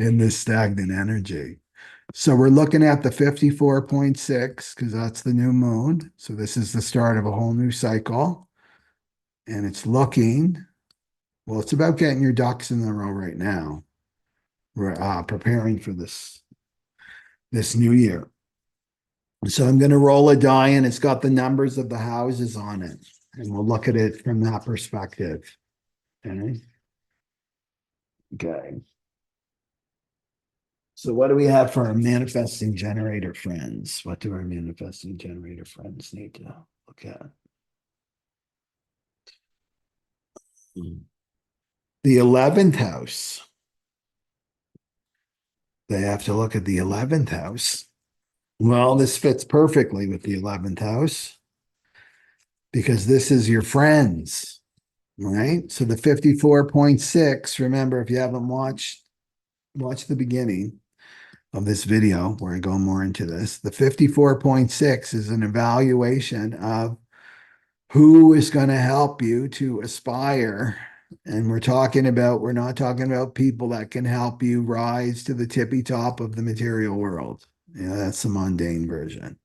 Speaker 1: in this stagnant energy. So we're looking at the 54.6 because that's the new moon. So this is the start of a whole new cycle. And it's looking, well, it's about getting your ducks in a row right now. We're preparing for this new year. So I'm going to roll a die, and it's got the numbers of the houses on it. And we'll look at it from that perspective. Okay. Okay. So what do we have for our manifesting generator friends? What do our manifesting generator friends need to look at? The 11th house. They have to look at the 11th house. Well, this fits perfectly with the 11th house because this is your friends, right? So the 54.6, remember, if you haven't watch the beginning of this video where I go more into this, the 54.6 is an evaluation of who is going to help you to aspire. And we're not talking about people that can help you rise to the tippy top of the material world. That's the mundane version.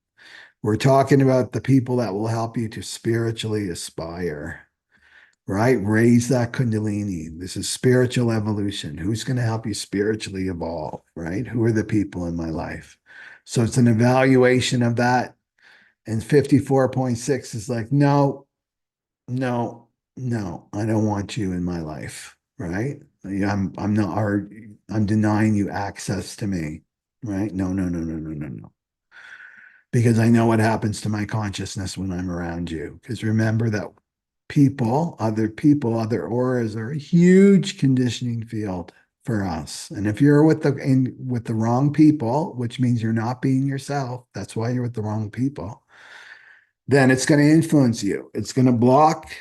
Speaker 1: We're talking about the people that will help you to spiritually aspire, right? Raise that Kundalini. This is spiritual evolution. Who's going to help you spiritually evolve, right? Who are the people in my life? So it's an evaluation of that. And 54.6 is like, no, no, no, I don't want you in my life, right? I'm not, or I'm denying you access to me, right? No, no, no, no, no, no, no. Because I know what happens to my consciousness when I'm around you. Because remember that people, other auras are a huge conditioning field for us. And if you're with the wrong people, which means you're not being yourself, that's why you're with the wrong people, then it's going to influence you. It's going to block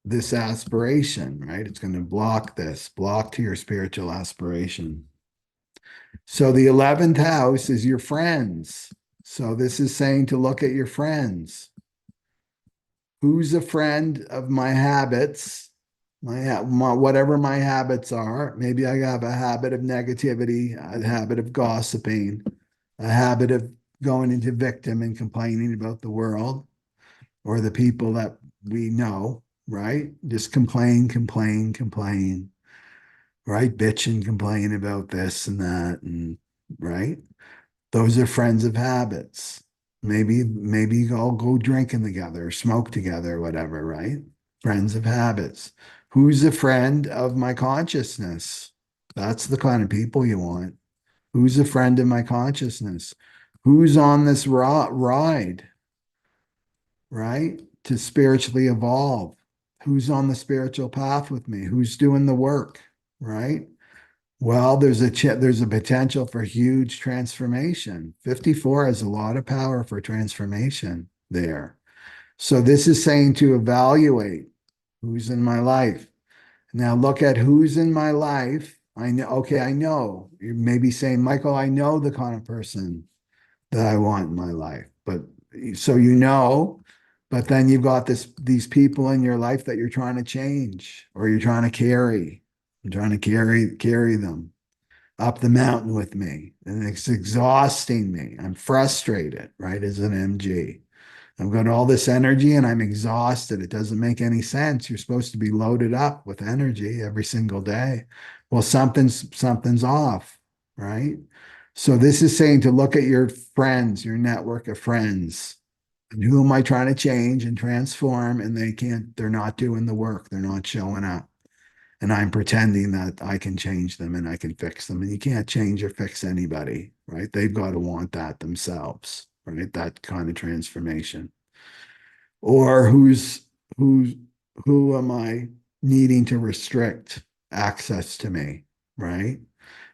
Speaker 1: this aspiration, right? It's going to block to your spiritual aspiration. So the 11th house is your friends. So this is saying to look at your friends. Who's a friend of my habits? Whatever my habits are. Maybe I have a habit of negativity, a habit of gossiping, a habit of going into victim and complaining about the world or the people that we know, right? Just complain, complain, complain, right? Bitch and complain about this and that, and right? Those are friends of habits. Maybe all go drinking together, smoke together, whatever, right? Friends of habits. Who's a friend of my consciousness? That's the kind of people you want. Who's a friend of my consciousness? Who's on this ride, right? To spiritually evolve. Who's on the spiritual path with me? Who's doing the work, right? Well, there's a potential for huge transformation. 54 has a lot of power for transformation there. So this is saying to evaluate who's in my life. Now look at who's in my life. I know, okay, I know. You may be saying, Michael, I know the kind of person that I want in my life. But so but then you've got these people in your life that you're trying to change or you're trying to carry. I'm trying to carry them up the mountain with me. And it's exhausting me. I'm frustrated, right? As an MG. I've got all this energy and I'm exhausted. It doesn't make any sense. You're supposed to be loaded up with energy every single day. Well, something's off, right? So this is saying to look at your friends, your network of friends. And who am I trying to change and transform? And they're not doing the work. They're not showing up. And I'm pretending that I can change them and I can fix them. And you can't change or fix anybody, right? They've got to want that themselves, right? That kind of transformation. Or who's who am I needing to restrict access to me, right?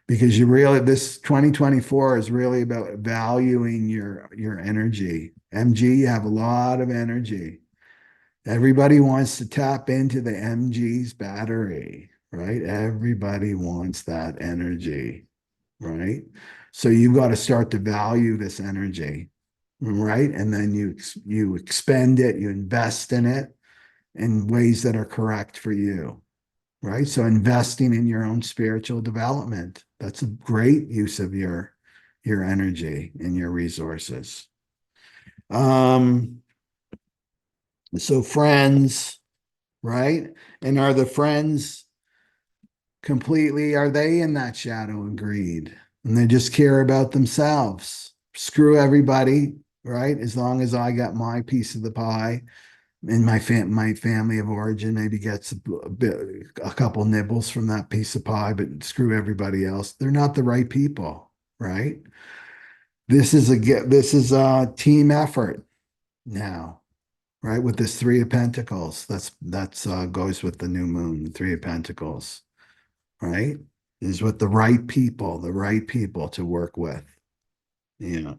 Speaker 1: Because you really this 2024 is really about valuing your energy. MG, you have a lot of energy. Everybody wants to tap into the MG's battery, right? Everybody wants that energy, right? So you've got to start to value this energy, right? And then you expend it, you invest in it in ways that are correct for you, right? So investing in your own spiritual development, that's a great use of your energy and your resources. Um, so friends, right? And are the friends completely, are they in that shadow and greed? And they just care about themselves. Screw everybody, right? As long as I got my piece of the pie and my family of origin maybe gets a couple nibbles from that piece of pie, but screw everybody else. They're not the right people, right? This is a team effort now, right? With this Three of Pentacles, that's goes with the new moon, the Three of Pentacles, right? Is with the right people to work with. Yeah.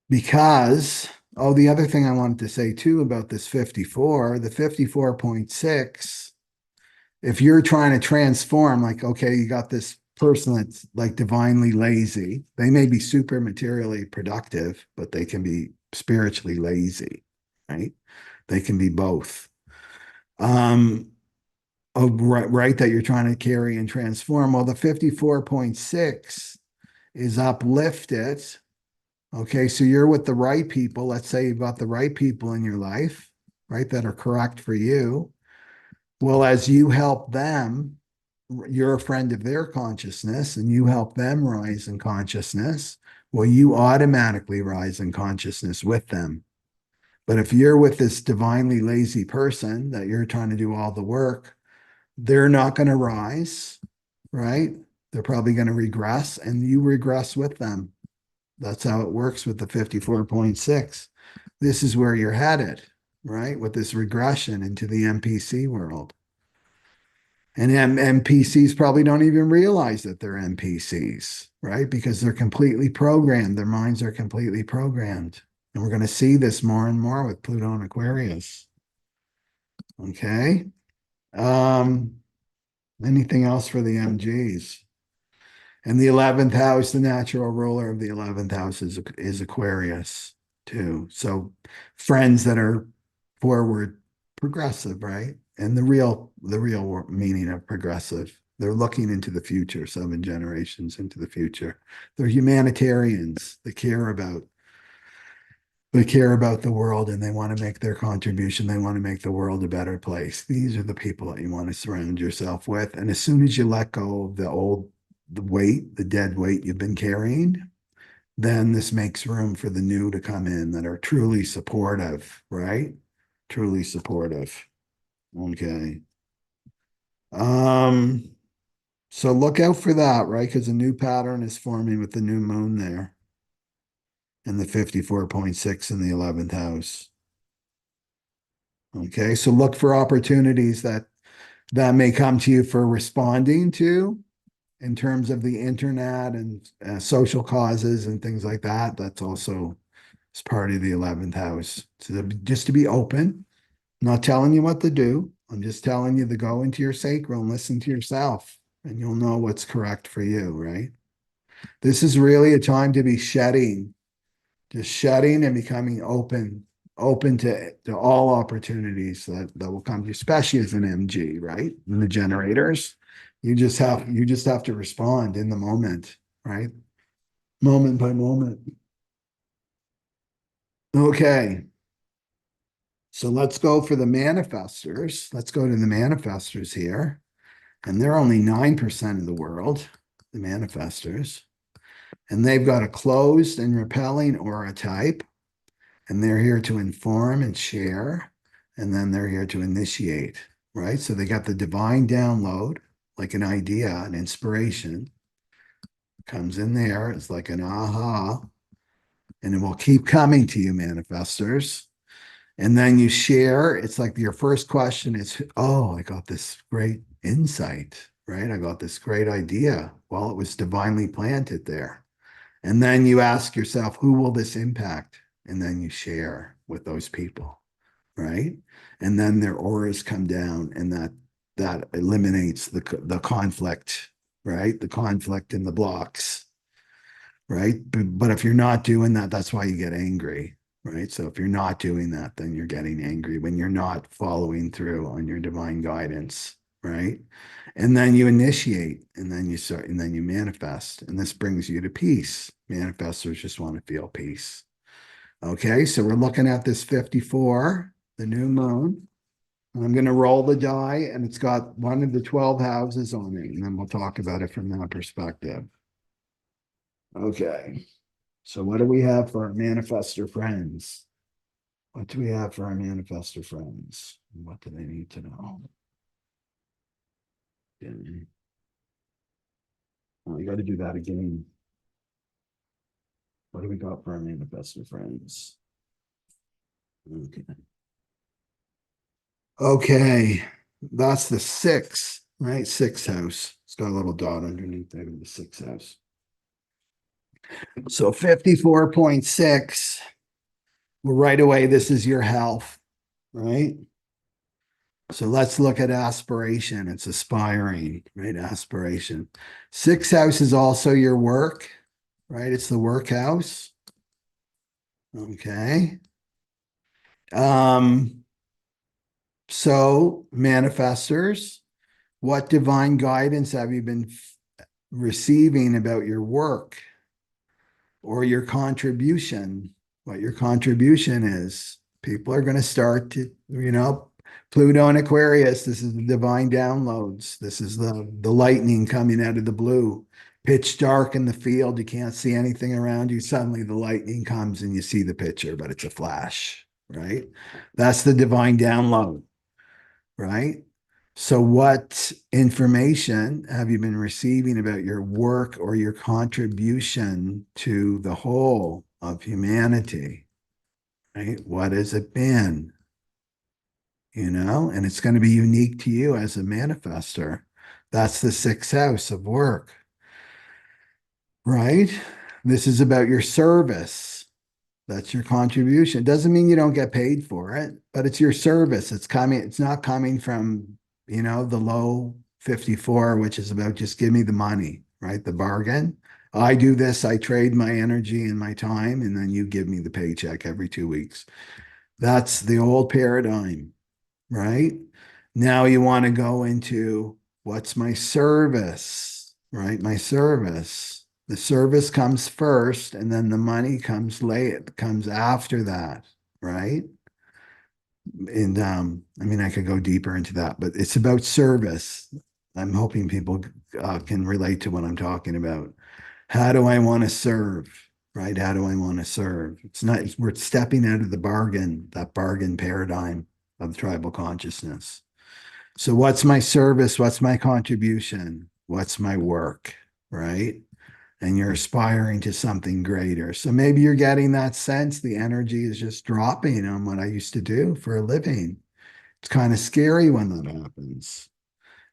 Speaker 1: Because, oh, the other thing I wanted to say too about this 54, the 54.6, if you're trying to transform, like, okay, you got this person that's like divinely lazy. They may be super materially productive, but they can be spiritually lazy, right? They can be both. Um, oh, right, that you're trying to carry and transform. Well, the 54.6 is uplifted. Okay, so you're with the right people. Let's say you've got the right people in your life, right, that are correct for you. Well, as you help them, you're a friend of their consciousness and you help them rise in consciousness. Well, you automatically rise in consciousness with them. But if you're with this divinely lazy person that you're trying to do all the work, they're not going to rise, right? They're probably going to regress and you regress with them. That's how it works with the 54.6. This is where you're headed, right? With this regression into the NPC world. And NPCs probably don't even realize that they're NPCs, right? Because they're completely programmed. Their minds are completely programmed. And we're going to see this more and more with Pluto and Aquarius. Okay. Um, Anything else for the MGs? And the 11th house, the natural ruler of the 11th house is Aquarius too. So friends that are forward progressive, right? And the real meaning of progressive, they're looking into the future, 7 generations into the future. They're humanitarians. They care about the world and they want to make their contribution. They want to make the world a better place. These are the people that you want to surround yourself with. And as soon as you let go of the dead weight you've been carrying, then this makes room for the new to come in that are truly supportive, right? Truly supportive. Okay. Um, so look out for that, right? Because a new pattern is forming with the new moon there and the 54.6 in the 11th house. Okay, so look for opportunities that may come to you for responding to in terms of the internet and social causes and things like that. That's also is part of the 11th house. So just to be open, I'm not telling you what to do. I'm just telling you to go into your sacral and listen to yourself, and you'll know what's correct for you, right? This is really a time to be shedding, just shedding and becoming open to all opportunities that will come to you, especially as an MG, right? And the generators, you just have to respond in the moment, right? Moment by moment. Okay. So let's go for the manifestors. Let's go to the manifestors here. And they're only 9% of the world, the manifestors. And they've got a closed and repelling aura type. And they're here to inform and share. And then they're here to initiate, right? So they got the divine download, like an idea, an inspiration comes in there. It's like an aha. And it will keep coming to you, manifestors. And then you share. It's like your first question is, oh, I got this great insight, right? I got this great idea. Well, it was divinely planted there. And then you ask yourself, who will this impact? And then you share with those people, right? And then their auras come down, and that eliminates the conflict, right? The conflict and the blocks, right? But if you're not doing that, that's why you get angry, right? So if you're not doing that, then you're getting angry when you're not following through on your divine guidance, right? And then you initiate, and then you start, and then you manifest, and this brings you to peace. Manifestors just want to feel peace. Okay, so we're looking at this 54, the new moon. I'm going to roll the die, and it's got one of the 12 houses on it, and then we'll talk about it from that perspective. Okay. So what do we have for our manifestor friends? What do we have for our manifestor friends? What do they need to know? Okay. Oh, you got to do that again. What do we got for our manifestor friends? Okay. Okay. That's the six, right? Sixth house. It's got a little dot underneath there, the sixth house. So 54.6. Well, right away, this is your health, right? So let's look at aspiration. It's aspiring, right? Aspiration. Sixth house is also your work, right? It's the work house. Okay. Um, so manifestors, what divine guidance have you been receiving about your work or your contribution? What your contribution is? People are going to start to, Pluto and Aquarius, this is the divine downloads. This is the lightning coming out of the blue. Pitch dark in the field, you can't see anything around you. Suddenly the lightning comes and you see the picture, but it's a flash, right? That's the divine download, right? So what information have you been receiving about your work or your contribution to the whole of humanity, right? What has it been? And it's going to be unique to you as a manifester. That's the sixth house of work, right? This is about your service. That's your contribution. Doesn't mean you don't get paid for it, but it's your service. It's not coming from, the low 54, which is about just give me the money, right? The bargain. I do this, I trade my energy and my time, and then you give me the paycheck every 2 weeks. That's the old paradigm, right? Now you want to go into what's my service, right? My service. The service comes first, and then the money comes late, comes after that, right? And I mean, I could go deeper into that, but it's about service. I'm hoping people can relate to what I'm talking about. How do I want to serve? Right? How do I want to serve? It's not, we're stepping out of that bargain paradigm of tribal consciousness. So, what's my service? What's my contribution? What's my work? Right? And you're aspiring to something greater. So, maybe you're getting that sense the energy is just dropping on what I used to do for a living. It's kind of scary when that happens.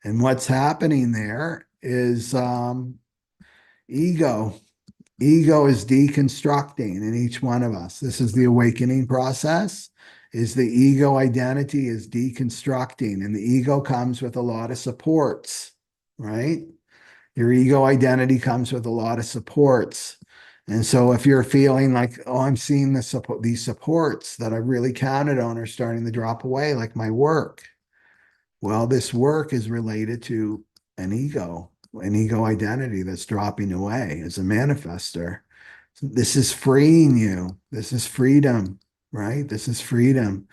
Speaker 1: And what's happening there is ego. Ego is deconstructing in each one of us. This is the awakening process. Is the ego identity is deconstructing, and the ego comes with a lot of supports, right? Your ego identity comes with a lot of supports. And so if you're feeling like, oh, I'm seeing these supports that I really counted on are starting to drop away, like my work. Well, this work is related to an ego identity that's dropping away as a manifester. This is freeing you. This is freedom. right? This is freedom.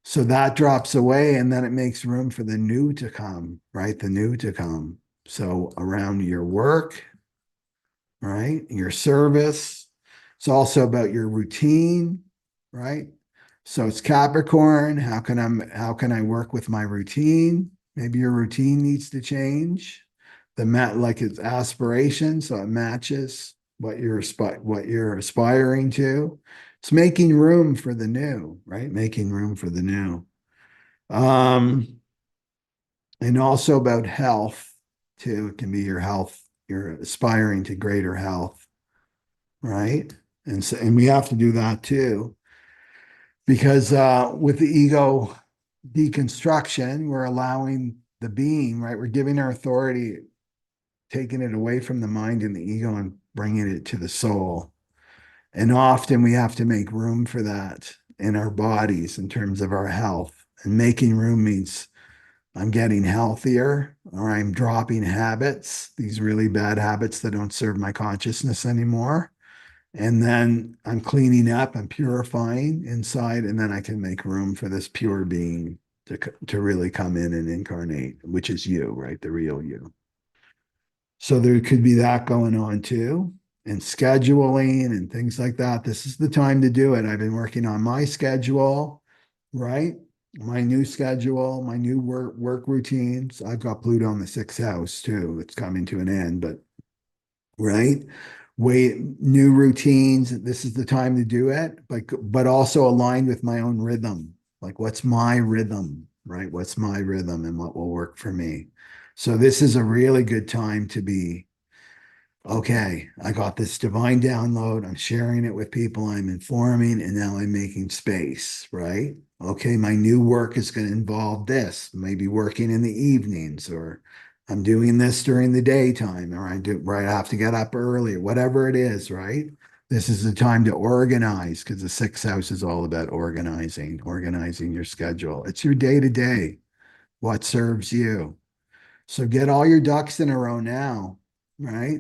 Speaker 1: So that drops away and then it makes room for the new to come, right? The new to come. So around your work, right? Your service. It's also about your routine, right? So it's Capricorn. How can I work with my routine? Maybe your routine needs to change. Like it's aspiration, so it matches what you're aspiring to. It's making room for the new, right? Making room for the new. Um, and also about health too. It can be your health. You're aspiring to greater health, right? And we have to do that too because with the ego deconstruction, we're allowing the being, right? We're giving our authority, taking it away from the mind and the ego and bringing it to the soul. And often we have to make room for that in our bodies in terms of our health. And making room means I'm getting healthier or I'm dropping habits, these really bad habits that don't serve my consciousness anymore. And then I'm cleaning up, I'm purifying inside, and then I can make room for this pure being to really come in and incarnate, which is you, right? The real you. So there could be that going on too, and scheduling and things like that. This is the time to do it. I've been working on my schedule, right? My new schedule, my new work routines. I've got Pluto in the sixth house too. It's coming to an end, but right? Wait, new routines. This is the time to do it, but also aligned with my own rhythm. Like, what's my rhythm, right? What's my rhythm and what will work for me? So this is a really good time to be okay, I got this divine download. I'm sharing it with people. I'm informing, and now I'm making space, right? Okay, my new work is going to involve this, maybe working in the evenings, or I'm doing this during the daytime, or I have to get up early, or whatever it is, right? This is the time to organize because the sixth house is all about organizing your schedule. It's your day to day, what serves you. So get all your ducks in a row now, right?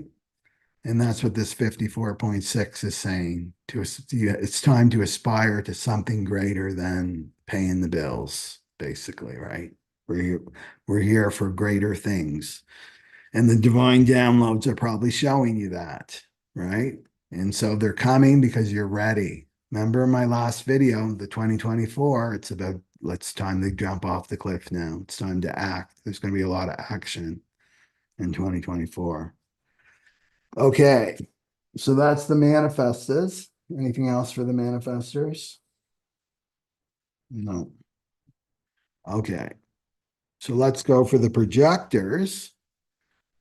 Speaker 1: And that's what this 54.6 is saying. It's time to aspire to something greater than paying the bills, basically, right? We're here, we're here for greater things. And the divine downloads are probably showing you that, right? And so they're coming because you're ready. Remember my last video, the 2024, it's about let's time to jump off the cliff now. It's time to act. There's going to be a lot of action in 2024. Okay, so that's the manifestors. Anything else for the manifestors? No. Okay, so let's go for the projectors,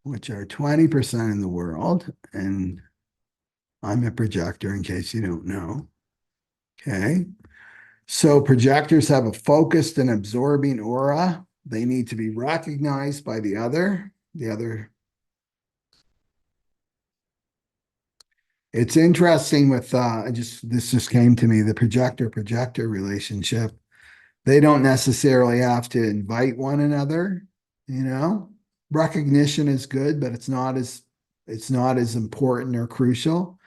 Speaker 1: which are 20% in the world. And I'm a projector in case you don't know. Okay, so projectors have a focused and absorbing aura. They need to be recognized by the other. It's interesting with this just came to me, the projector relationship. They don't necessarily have to invite one another, you know. Recognition is good, but it's not as important or crucial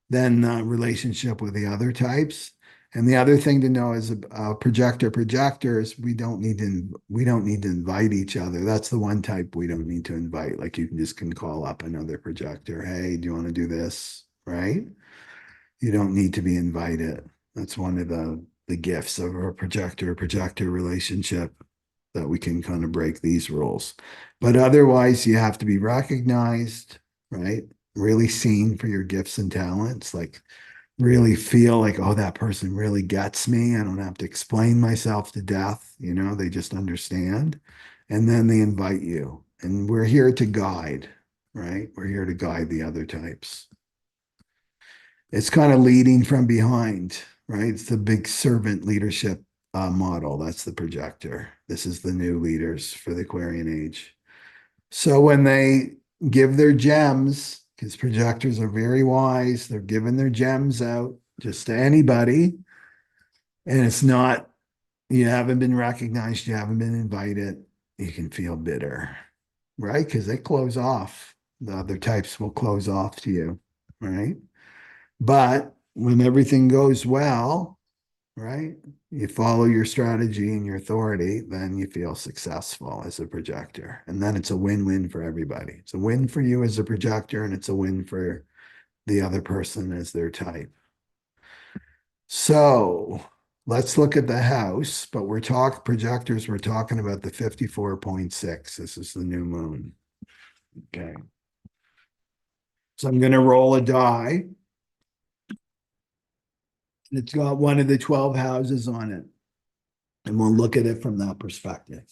Speaker 1: than the relationship with the other types. And the other thing to know is projectors, we don't need to invite each other. That's the one type we don't need to invite. Like you can call up another projector. Hey, do you want to do this? Right? You don't need to be invited. That's one of the gifts of a projector relationship that we can kind of break these rules. But otherwise, you have to be recognized, right? Really seen for your gifts and talents. Like really feel like, oh, that person really gets me. I don't have to explain myself to death. They just understand. And then they invite you. And we're here to guide, right? We're here to guide the other types. It's kind of leading from behind, right? It's the big servant leadership model. That's the projector. This is the new leaders for the Aquarian age. So when they give their gems, because projectors are very wise, they're giving their gems out just to anybody. And it's not, you haven't been recognized, you haven't been invited, you can feel bitter, right? Because they close off. The other types will close off to you, right? But when everything goes well, right? You follow your strategy and your authority, then you feel successful as a projector. And then it's a win-win for everybody. It's a win for you as a projector, and it's a win for the other person as their type. So let's look at the house, but projectors, we're talking about the 54.6. This is the new moon. Okay. So I'm going to roll a die. It's got one of the 12 houses on it. And we'll look at it from that perspective.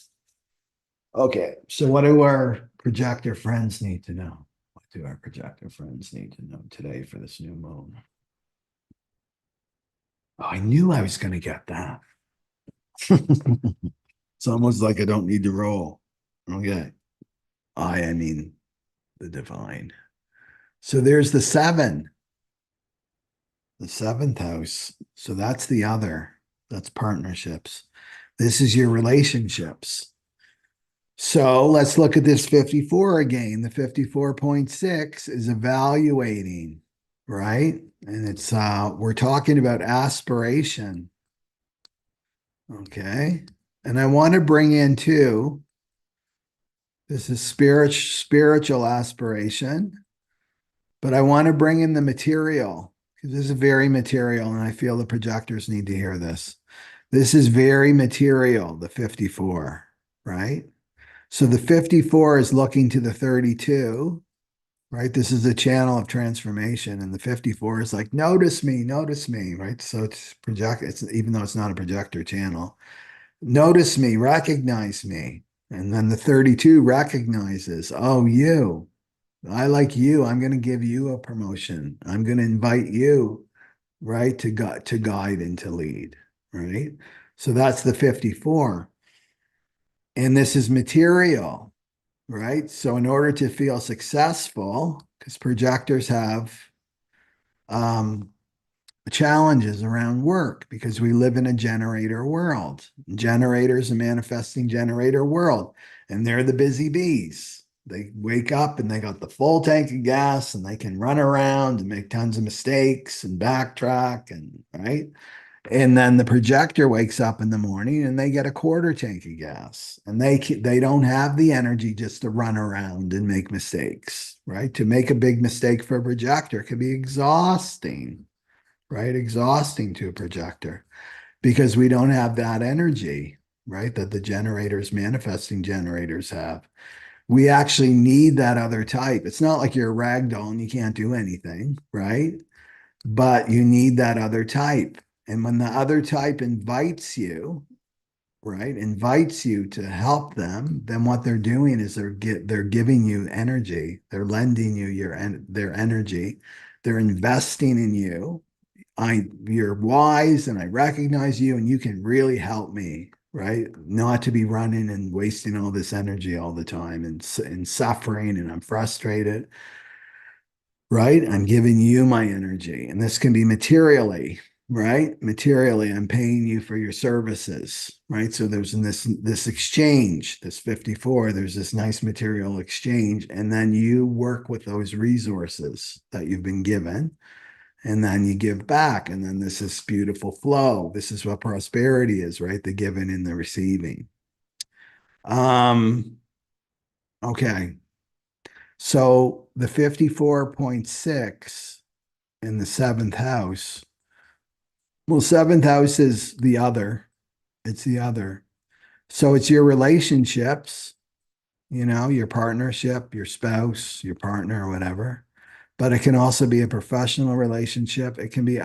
Speaker 1: Okay, so what do our projector friends need to know? What do our projector friends need to know today for this new moon? Oh, I knew I was going to get that. It's almost like I don't need to roll. Okay. I mean, the divine. So there's the seventh house. So that's the other, that's partnerships. This is your relationships. So let's look at this 54 again. The 54.6 is evaluating, right? And it's we're talking about aspiration. Okay. And I want to bring in too, this is spiritual aspiration, but I want to bring in the material because this is very material, and I feel the projectors need to hear this. This is very material, the 54, right? So the 54 is looking to the 32, right? This is a channel of transformation. And the 54 is like, notice me, right? So it's even though it's not a projector channel, notice me, recognize me. And then the 32 recognizes, oh, you, I like you. I'm going to give you a promotion. I'm going to invite you, right, to guide and to lead, right? So that's the 54. And this is material, right? So in order to feel successful, because projectors have um, challenges around work because we live in a generator world. Generators, a manifesting generator world, and they're the busy bees. They wake up and they got the full tank of gas and they can run around and make tons of mistakes and backtrack and right. And then the projector wakes up in the morning and they get a quarter tank of gas, and they don't have the energy just to run around and make mistakes, right? To make a big mistake for a projector could be exhausting, right? Exhausting to a projector because we don't have that energy, right? That the generators, manifesting generators have. We actually need that other type. It's not like you're a rag doll and you can't do anything, right? But you need that other type. And when the other type invites you, right, invites you to help them, then what they're doing is they're giving you energy. They're lending you their energy. They're investing in you. You're wise and I recognize you and you can really help me, right? Not to be running and wasting all this energy all the time and suffering and I'm frustrated, right? I'm giving you my energy, and this can be materially, right? Materially, I'm paying you for your services, right? So there's this exchange, this 54, there's this nice material exchange, and then you work with those resources that you've been given, and then you give back, and then this beautiful flow. This is what prosperity is, right? The giving and the receiving. Um, okay. So the 54.6 in the seventh house. Well, seventh house is the other. It's the other. So it's your relationships, your partnership, your spouse, your partner, or whatever. But it can also be a professional relationship. It can be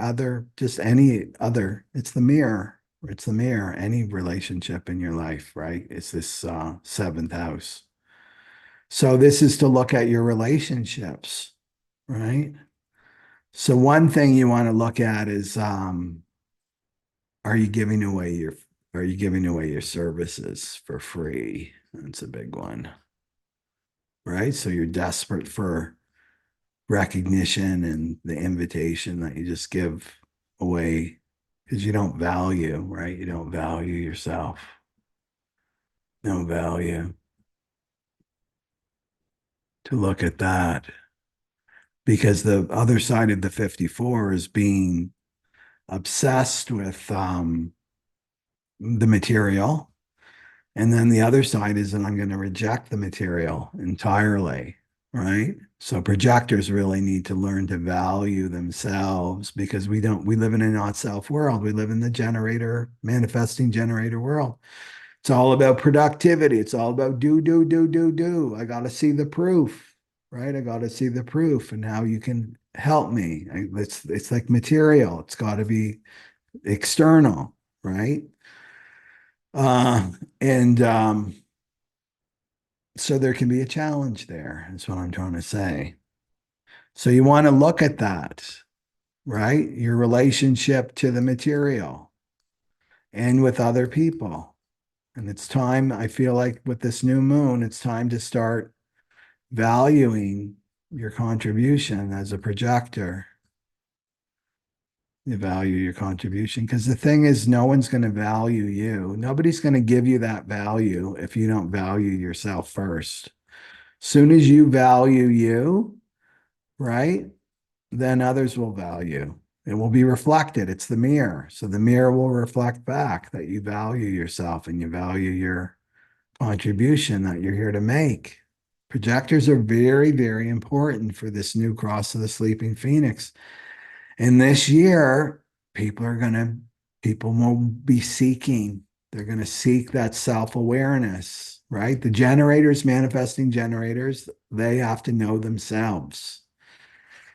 Speaker 1: just any other. It's the mirror. It's the mirror, any relationship in your life, right? It's this seventh house. So this is to look at your relationships, right? So one thing you want to look at is are you giving away your services for free? That's a big one, right? So you're desperate for recognition and the invitation that you just give away because you don't value, right? You don't value yourself. No value. To look at that because the other side of the 54 is being obsessed with the material. And then the other side is that I'm going to reject the material entirely, right? So projectors really need to learn to value themselves because we live in a not self world. We live in the generator, manifesting generator world. It's all about productivity. It's all about do. I got to see the proof, right? I got to see the proof and how you can help me. It's like material. It's got to be external, right? And so there can be a challenge there. That's what I'm trying to say. So you want to look at that, right? Your relationship to the material and with other people. And it's time, I feel like with this new moon, it's time to start valuing your contribution as a projector. You value your contribution because the thing is, no one's going to value you. Nobody's going to give you that value if you don't value yourself first. Soon as you value you, right, then others will value. It will be reflected. It's the mirror. So the mirror will reflect back that you value yourself and you value your contribution that you're here to make. Projectors are very, very important for this new cross of the sleeping phoenix. And this year, people will be seeking, they're going to seek that self-awareness, right? The generators, manifesting generators, they have to know themselves.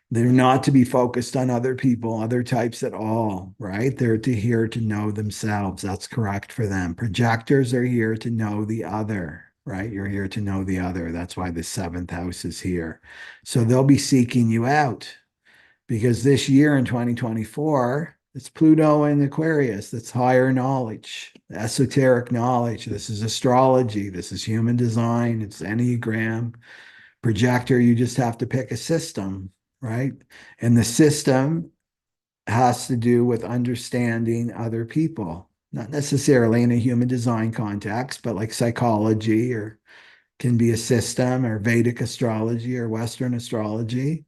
Speaker 1: They're not to be focused on other people, other types at all, right? They're here to know themselves. That's correct for them. Projectors are here to know the other, right? You're here to know the other. That's why the seventh house is here. So they'll be seeking you out because this year in 2024, it's Pluto in Aquarius. That's higher knowledge, esoteric knowledge. This is astrology. This is human design. It's Enneagram. Projector, you just have to pick a system, right? And the system has to do with understanding other people, not necessarily in a human design context, but like psychology or can be a system or Vedic astrology or Western astrology,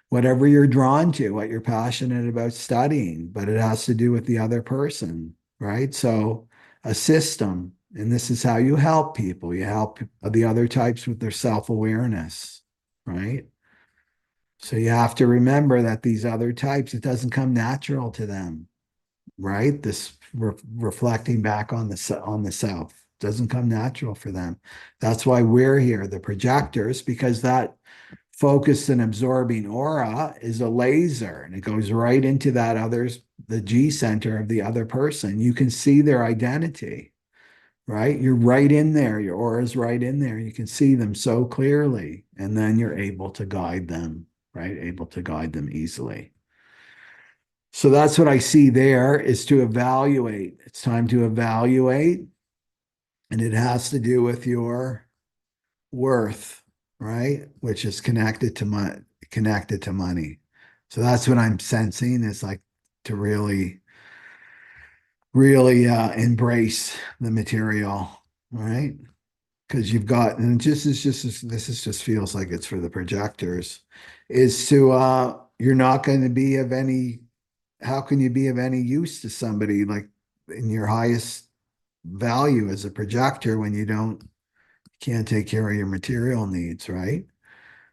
Speaker 1: whatever you're drawn to, what you're passionate about studying, but it has to do with the other person, right? So a system, and this is how you help people. You help the other types with their self-awareness, right? So you have to remember that these other types, it doesn't come natural to them, right? This reflecting back on the self doesn't come natural for them. That's why we're here, the projectors, because that focused and absorbing aura is a laser and it goes right into that the G center of the other person. You can see their identity, right? You're right in there. Your aura is right in there. You can see them so clearly. And then you're able to guide them, right? Able to guide them easily. So that's what I see there is to evaluate. It's time to evaluate. And it has to do with your worth, right? Which is connected to money. So that's what I'm sensing is like to really embrace the material, right? Because you've got, and just is just this is just feels like it's for the projectors, is to you're not going to be of any, how can you be of any use to somebody like in your highest value as a projector when you can't take care of your material needs, right?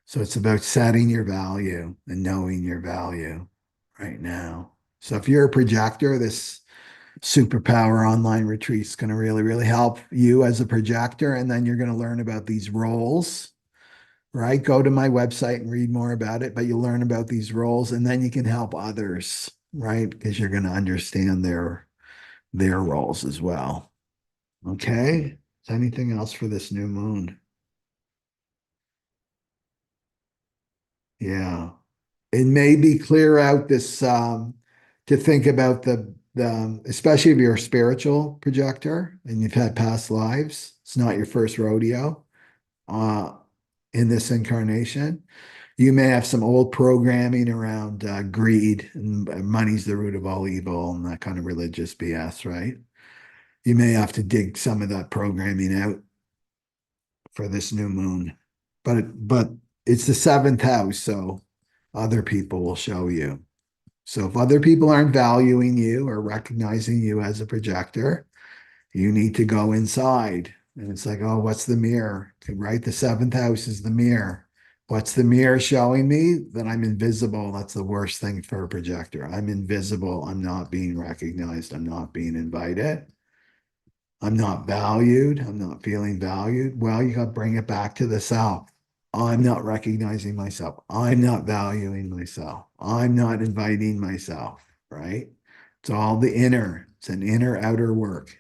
Speaker 1: So it's about setting your value and knowing your value right now. So if you're a projector, this superpower online retreat is going to really, really help you as a projector. And then you're going to learn about these roles, right? Go to my website and read more about it, but you'll learn about these roles and then you can help others, right? Because you're going to understand their roles as well. Okay. Is anything else for this new moon? Yeah. And maybe clear out this to think about the especially if you're a spiritual projector and you've had past lives, it's not your first rodeo uh in this incarnation. You may have some old programming around greed and money's the root of all evil and that kind of religious BS, right? You may have to dig some of that programming out for this new moon. But it's the seventh house, so other people will show you. So if other people aren't valuing you or recognizing you as a projector, you need to go inside. And it's like, oh, what's the mirror? Right? The seventh house is the mirror. What's the mirror showing me? That I'm invisible. That's the worst thing for a projector. I'm invisible. I'm not being recognized. I'm not being invited. I'm not valued. I'm not feeling valued. Well, you got to bring it back to the self. I'm not recognizing myself. I'm not valuing myself. I'm not inviting myself, right? It's all the inner. It's an inner outer work.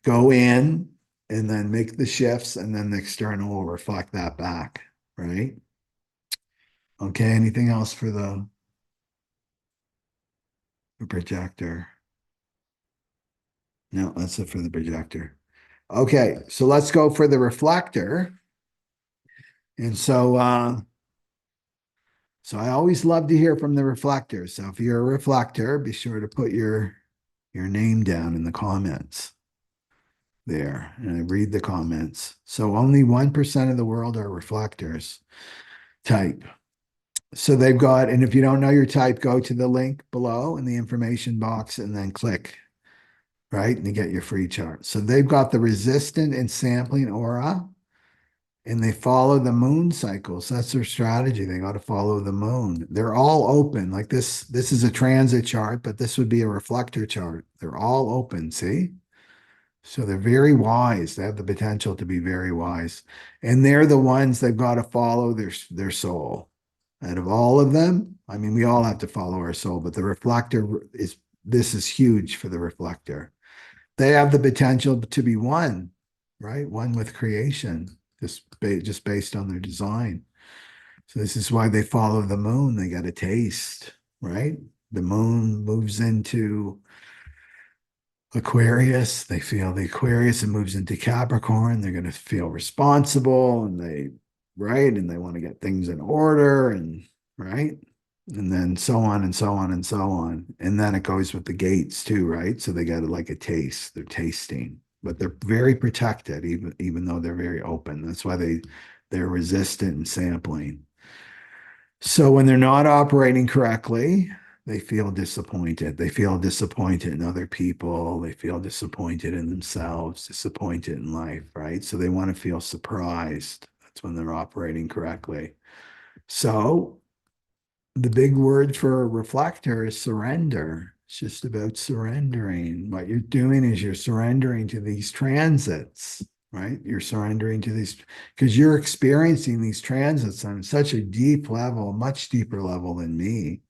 Speaker 1: Go in and then make the shifts, and then the external will reflect that back, right? Okay, anything else for the projector? No, that's it for the projector. Okay, so let's go for the reflector. And so I always love to hear from the reflector. So if you're a reflector, be sure to put your name down in the comments there. And I read the comments. So only 1% of the world are reflectors. Type. So they've got, and if you don't know your type, go to the link below in the information box and then click, right? And you get your free chart. So they've got the resistant and sampling aura, and they follow the moon cycles. That's their strategy. They got to follow the moon. They're all open. Like this is a transit chart, but this would be a reflector chart. They're all open, see? So they're very wise. They have the potential to be very wise. And they're the ones they've got to follow their soul. Out of all of them, I mean, we all have to follow our soul, but the reflector this is huge for the reflector. They have the potential to be one, right? One with creation, just based on their design. So this is why they follow the moon. They got a taste, right? The moon moves into Aquarius. They feel the Aquarius and moves into Capricorn. They're going to feel responsible and right? And they want to get things in order and right. And then so on and so on and so on. And then it goes with the gates too, right? So they got like a taste. They're tasting, but they're very protected, even though they're very open. That's why they're resistant and sampling. So when they're not operating correctly, they feel disappointed. They feel disappointed in other people. They feel disappointed in themselves, disappointed in life, right? So they want to feel surprised. That's when they're operating correctly. So the big word for a reflector is surrender. It's just about surrendering. What you're doing is you're surrendering to these transits, right? You're surrendering to these because you're experiencing these transits on such a deep level, much deeper level than me,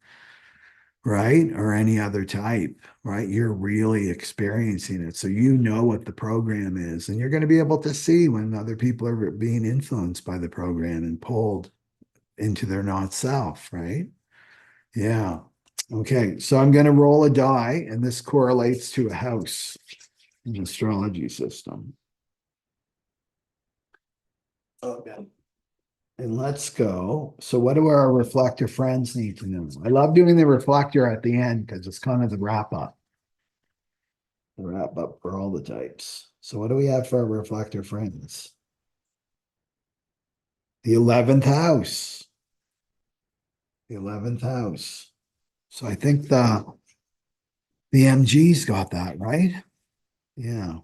Speaker 1: right? Or any other type, right? You're really experiencing it. So you know what the program is, and you're going to be able to see when other people are being influenced by the program and pulled into their not self, right? Yeah. Okay. So I'm going to roll a die, and this correlates to a house in the astrology system. Okay. And let's go. So what do our reflector friends need to know? I love doing the reflector at the end because it's kind of the wrap up. The wrap up for all the types. So what do we have for our reflector friends? The 11th house. The 11th house. So I think the MG's got that, right? Yeah.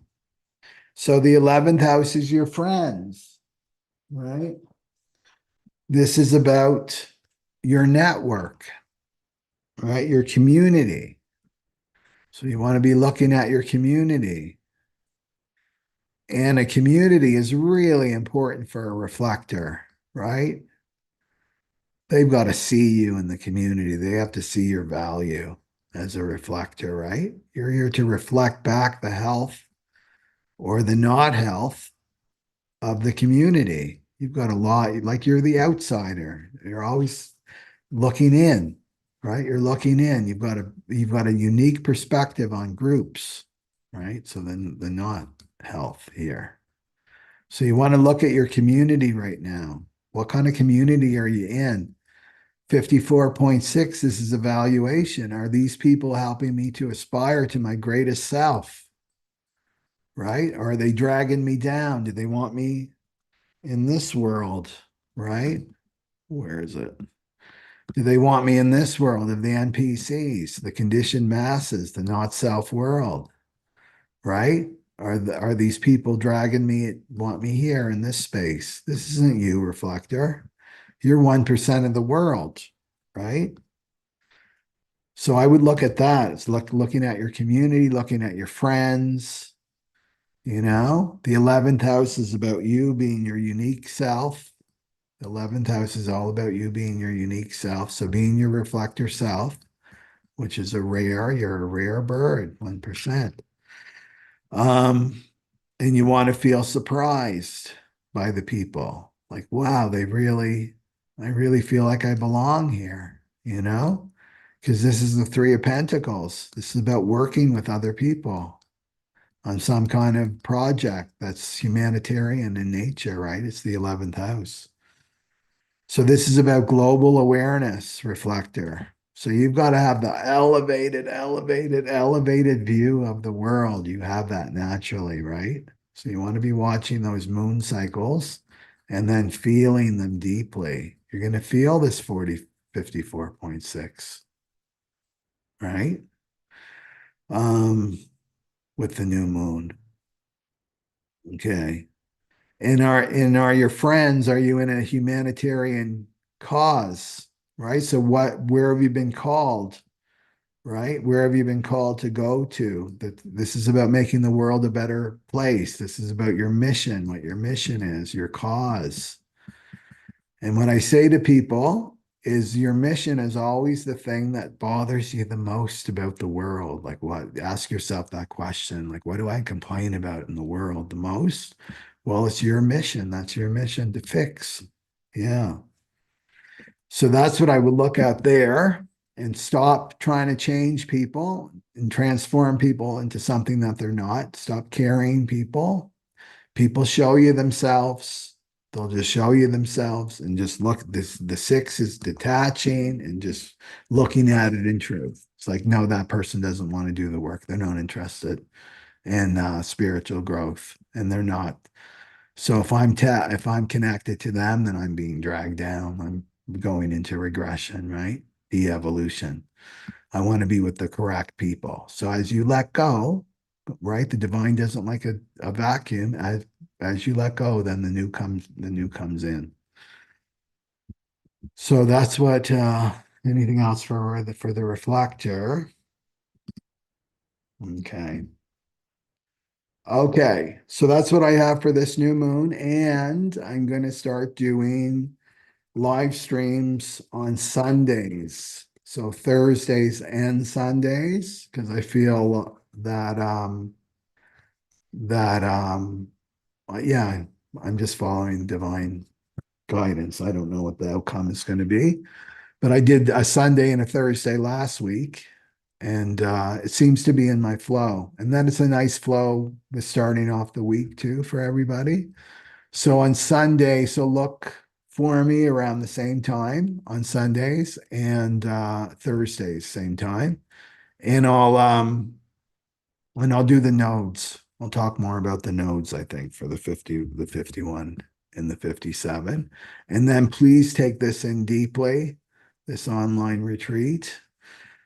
Speaker 1: So the 11th house is your friends, right? This is about your network, right? Your community. So you want to be looking at your community. And a community is really important for a reflector, right? They've got to see you in the community. They have to see your value as a reflector, right? You're here to reflect back the health or the not health of the community. You've got a lot, like you're the outsider. You're always looking in, right? You're looking in. You've got a unique perspective on groups, right? So then the not health here. So you want to look at your community right now. What kind of community are you in? 54.6, this is evaluation. Are these people helping me to aspire to my greatest self? Right? Or are they dragging me down? Do they want me in this world? Right? Where is it? Do they want me in this world of the NPCs, the conditioned masses, the not self world, right? Are these people dragging me, want me here in this space? This isn't you, Reflector. You're 1% of the world, right? So I would look at that. It's looking at your community, looking at your friends. The 11th house is about you being your unique self. The 11th house is all about you being your unique self. So being your reflector self, which is you're a rare bird, 1%. Um, and you want to feel surprised by the people. Like, wow, I really feel like I belong here, Because this is the Three of Pentacles. This is about working with other people on some kind of project that's humanitarian in nature, right? It's the 11th house. So this is about global awareness, Reflector. So you've got to have the elevated view of the world. You have that naturally, right? So you want to be watching those moon cycles and then feeling them deeply. You're going to feel this 54.6, right? Um, with the new moon. Okay. And are your friends, are you in a humanitarian cause? Right. So where have you been called? Right? Where have you been called to go to? That this is about making the world a better place. This is about your mission, what your mission is, your cause. And what I say to people is your mission is always the thing that bothers you the most about the world. Like what? Ask yourself that question. Like, what do I complain about in the world the most? Well, it's your mission. That's your mission to fix. Yeah. So that's what I would look at there and stop trying to change people and transform people into something that they're not. Stop carrying people. People show you themselves. They'll just show you themselves and just look. The six is detaching and just looking at it in truth. It's like, no, that person doesn't want to do the work. They're not interested in spiritual growth, and they're not. So if I'm connected to them, then I'm being dragged down. I'm going into regression, right? De-evolution. I want to be with the correct people. So as you let go, right? The divine doesn't like a vacuum. As you let go, then the new comes in. So that's what anything else for the reflector. Okay. Okay. So that's what I have for this new moon. And I'm going to start doing live streams on Sundays. So Thursdays and Sundays, because I feel that yeah, I'm just following divine guidance. I don't know what the outcome is going to be, but I did a Sunday and a Thursday last week, and it seems to be in my flow. And then it's a nice flow with starting off the week too for everybody. So on Sunday, so look for me around the same time on Sundays and Thursdays, same time. And I'll do the nodes. I'll talk more about the nodes, I think, for the 50, the 51 and the 57. And then please take this in deeply, this online retreat.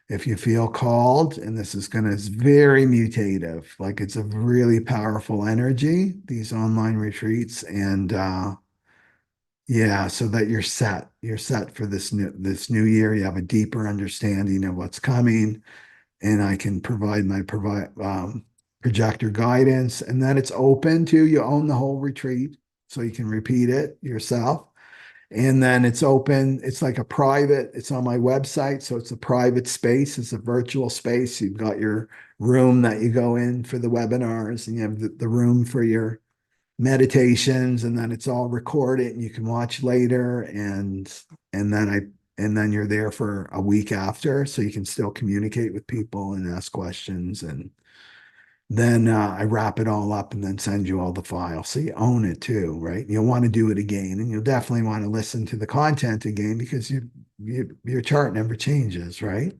Speaker 1: If you feel called, and this is going to, it's very mutative, like it's a really powerful energy, these online retreats. And yeah, so that you're set for this new year. You have a deeper understanding of what's coming, and I can provide projector guidance, and then it's open to you own the whole retreat, so you can repeat it yourself. And then it's open, it's like a private, it's on my website, so it's a private space, it's a virtual space. You've got your room that you go in for the webinars, and you have the room for your meditations, and then it's all recorded and you can watch later. And then you're there for a week after, so you can still communicate with people and ask questions. And then I wrap it all up and then send you all the files. So you own it too, right? You'll want to do it again, and you'll definitely want to listen to the content again because your chart never changes, right?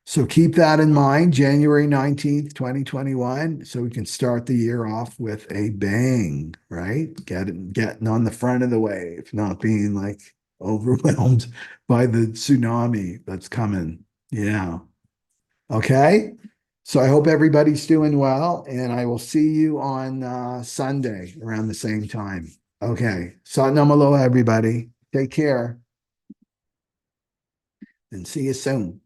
Speaker 1: So keep that in mind, January 19th, 2021, so we can start the year off with a bang, right? Getting on the front of the wave, not being like overwhelmed by the tsunami that's coming. Yeah. Okay. So I hope everybody's doing well, and I will see you on Sunday around the same time. Okay. Satnam aloha, everybody. Take care and see you soon.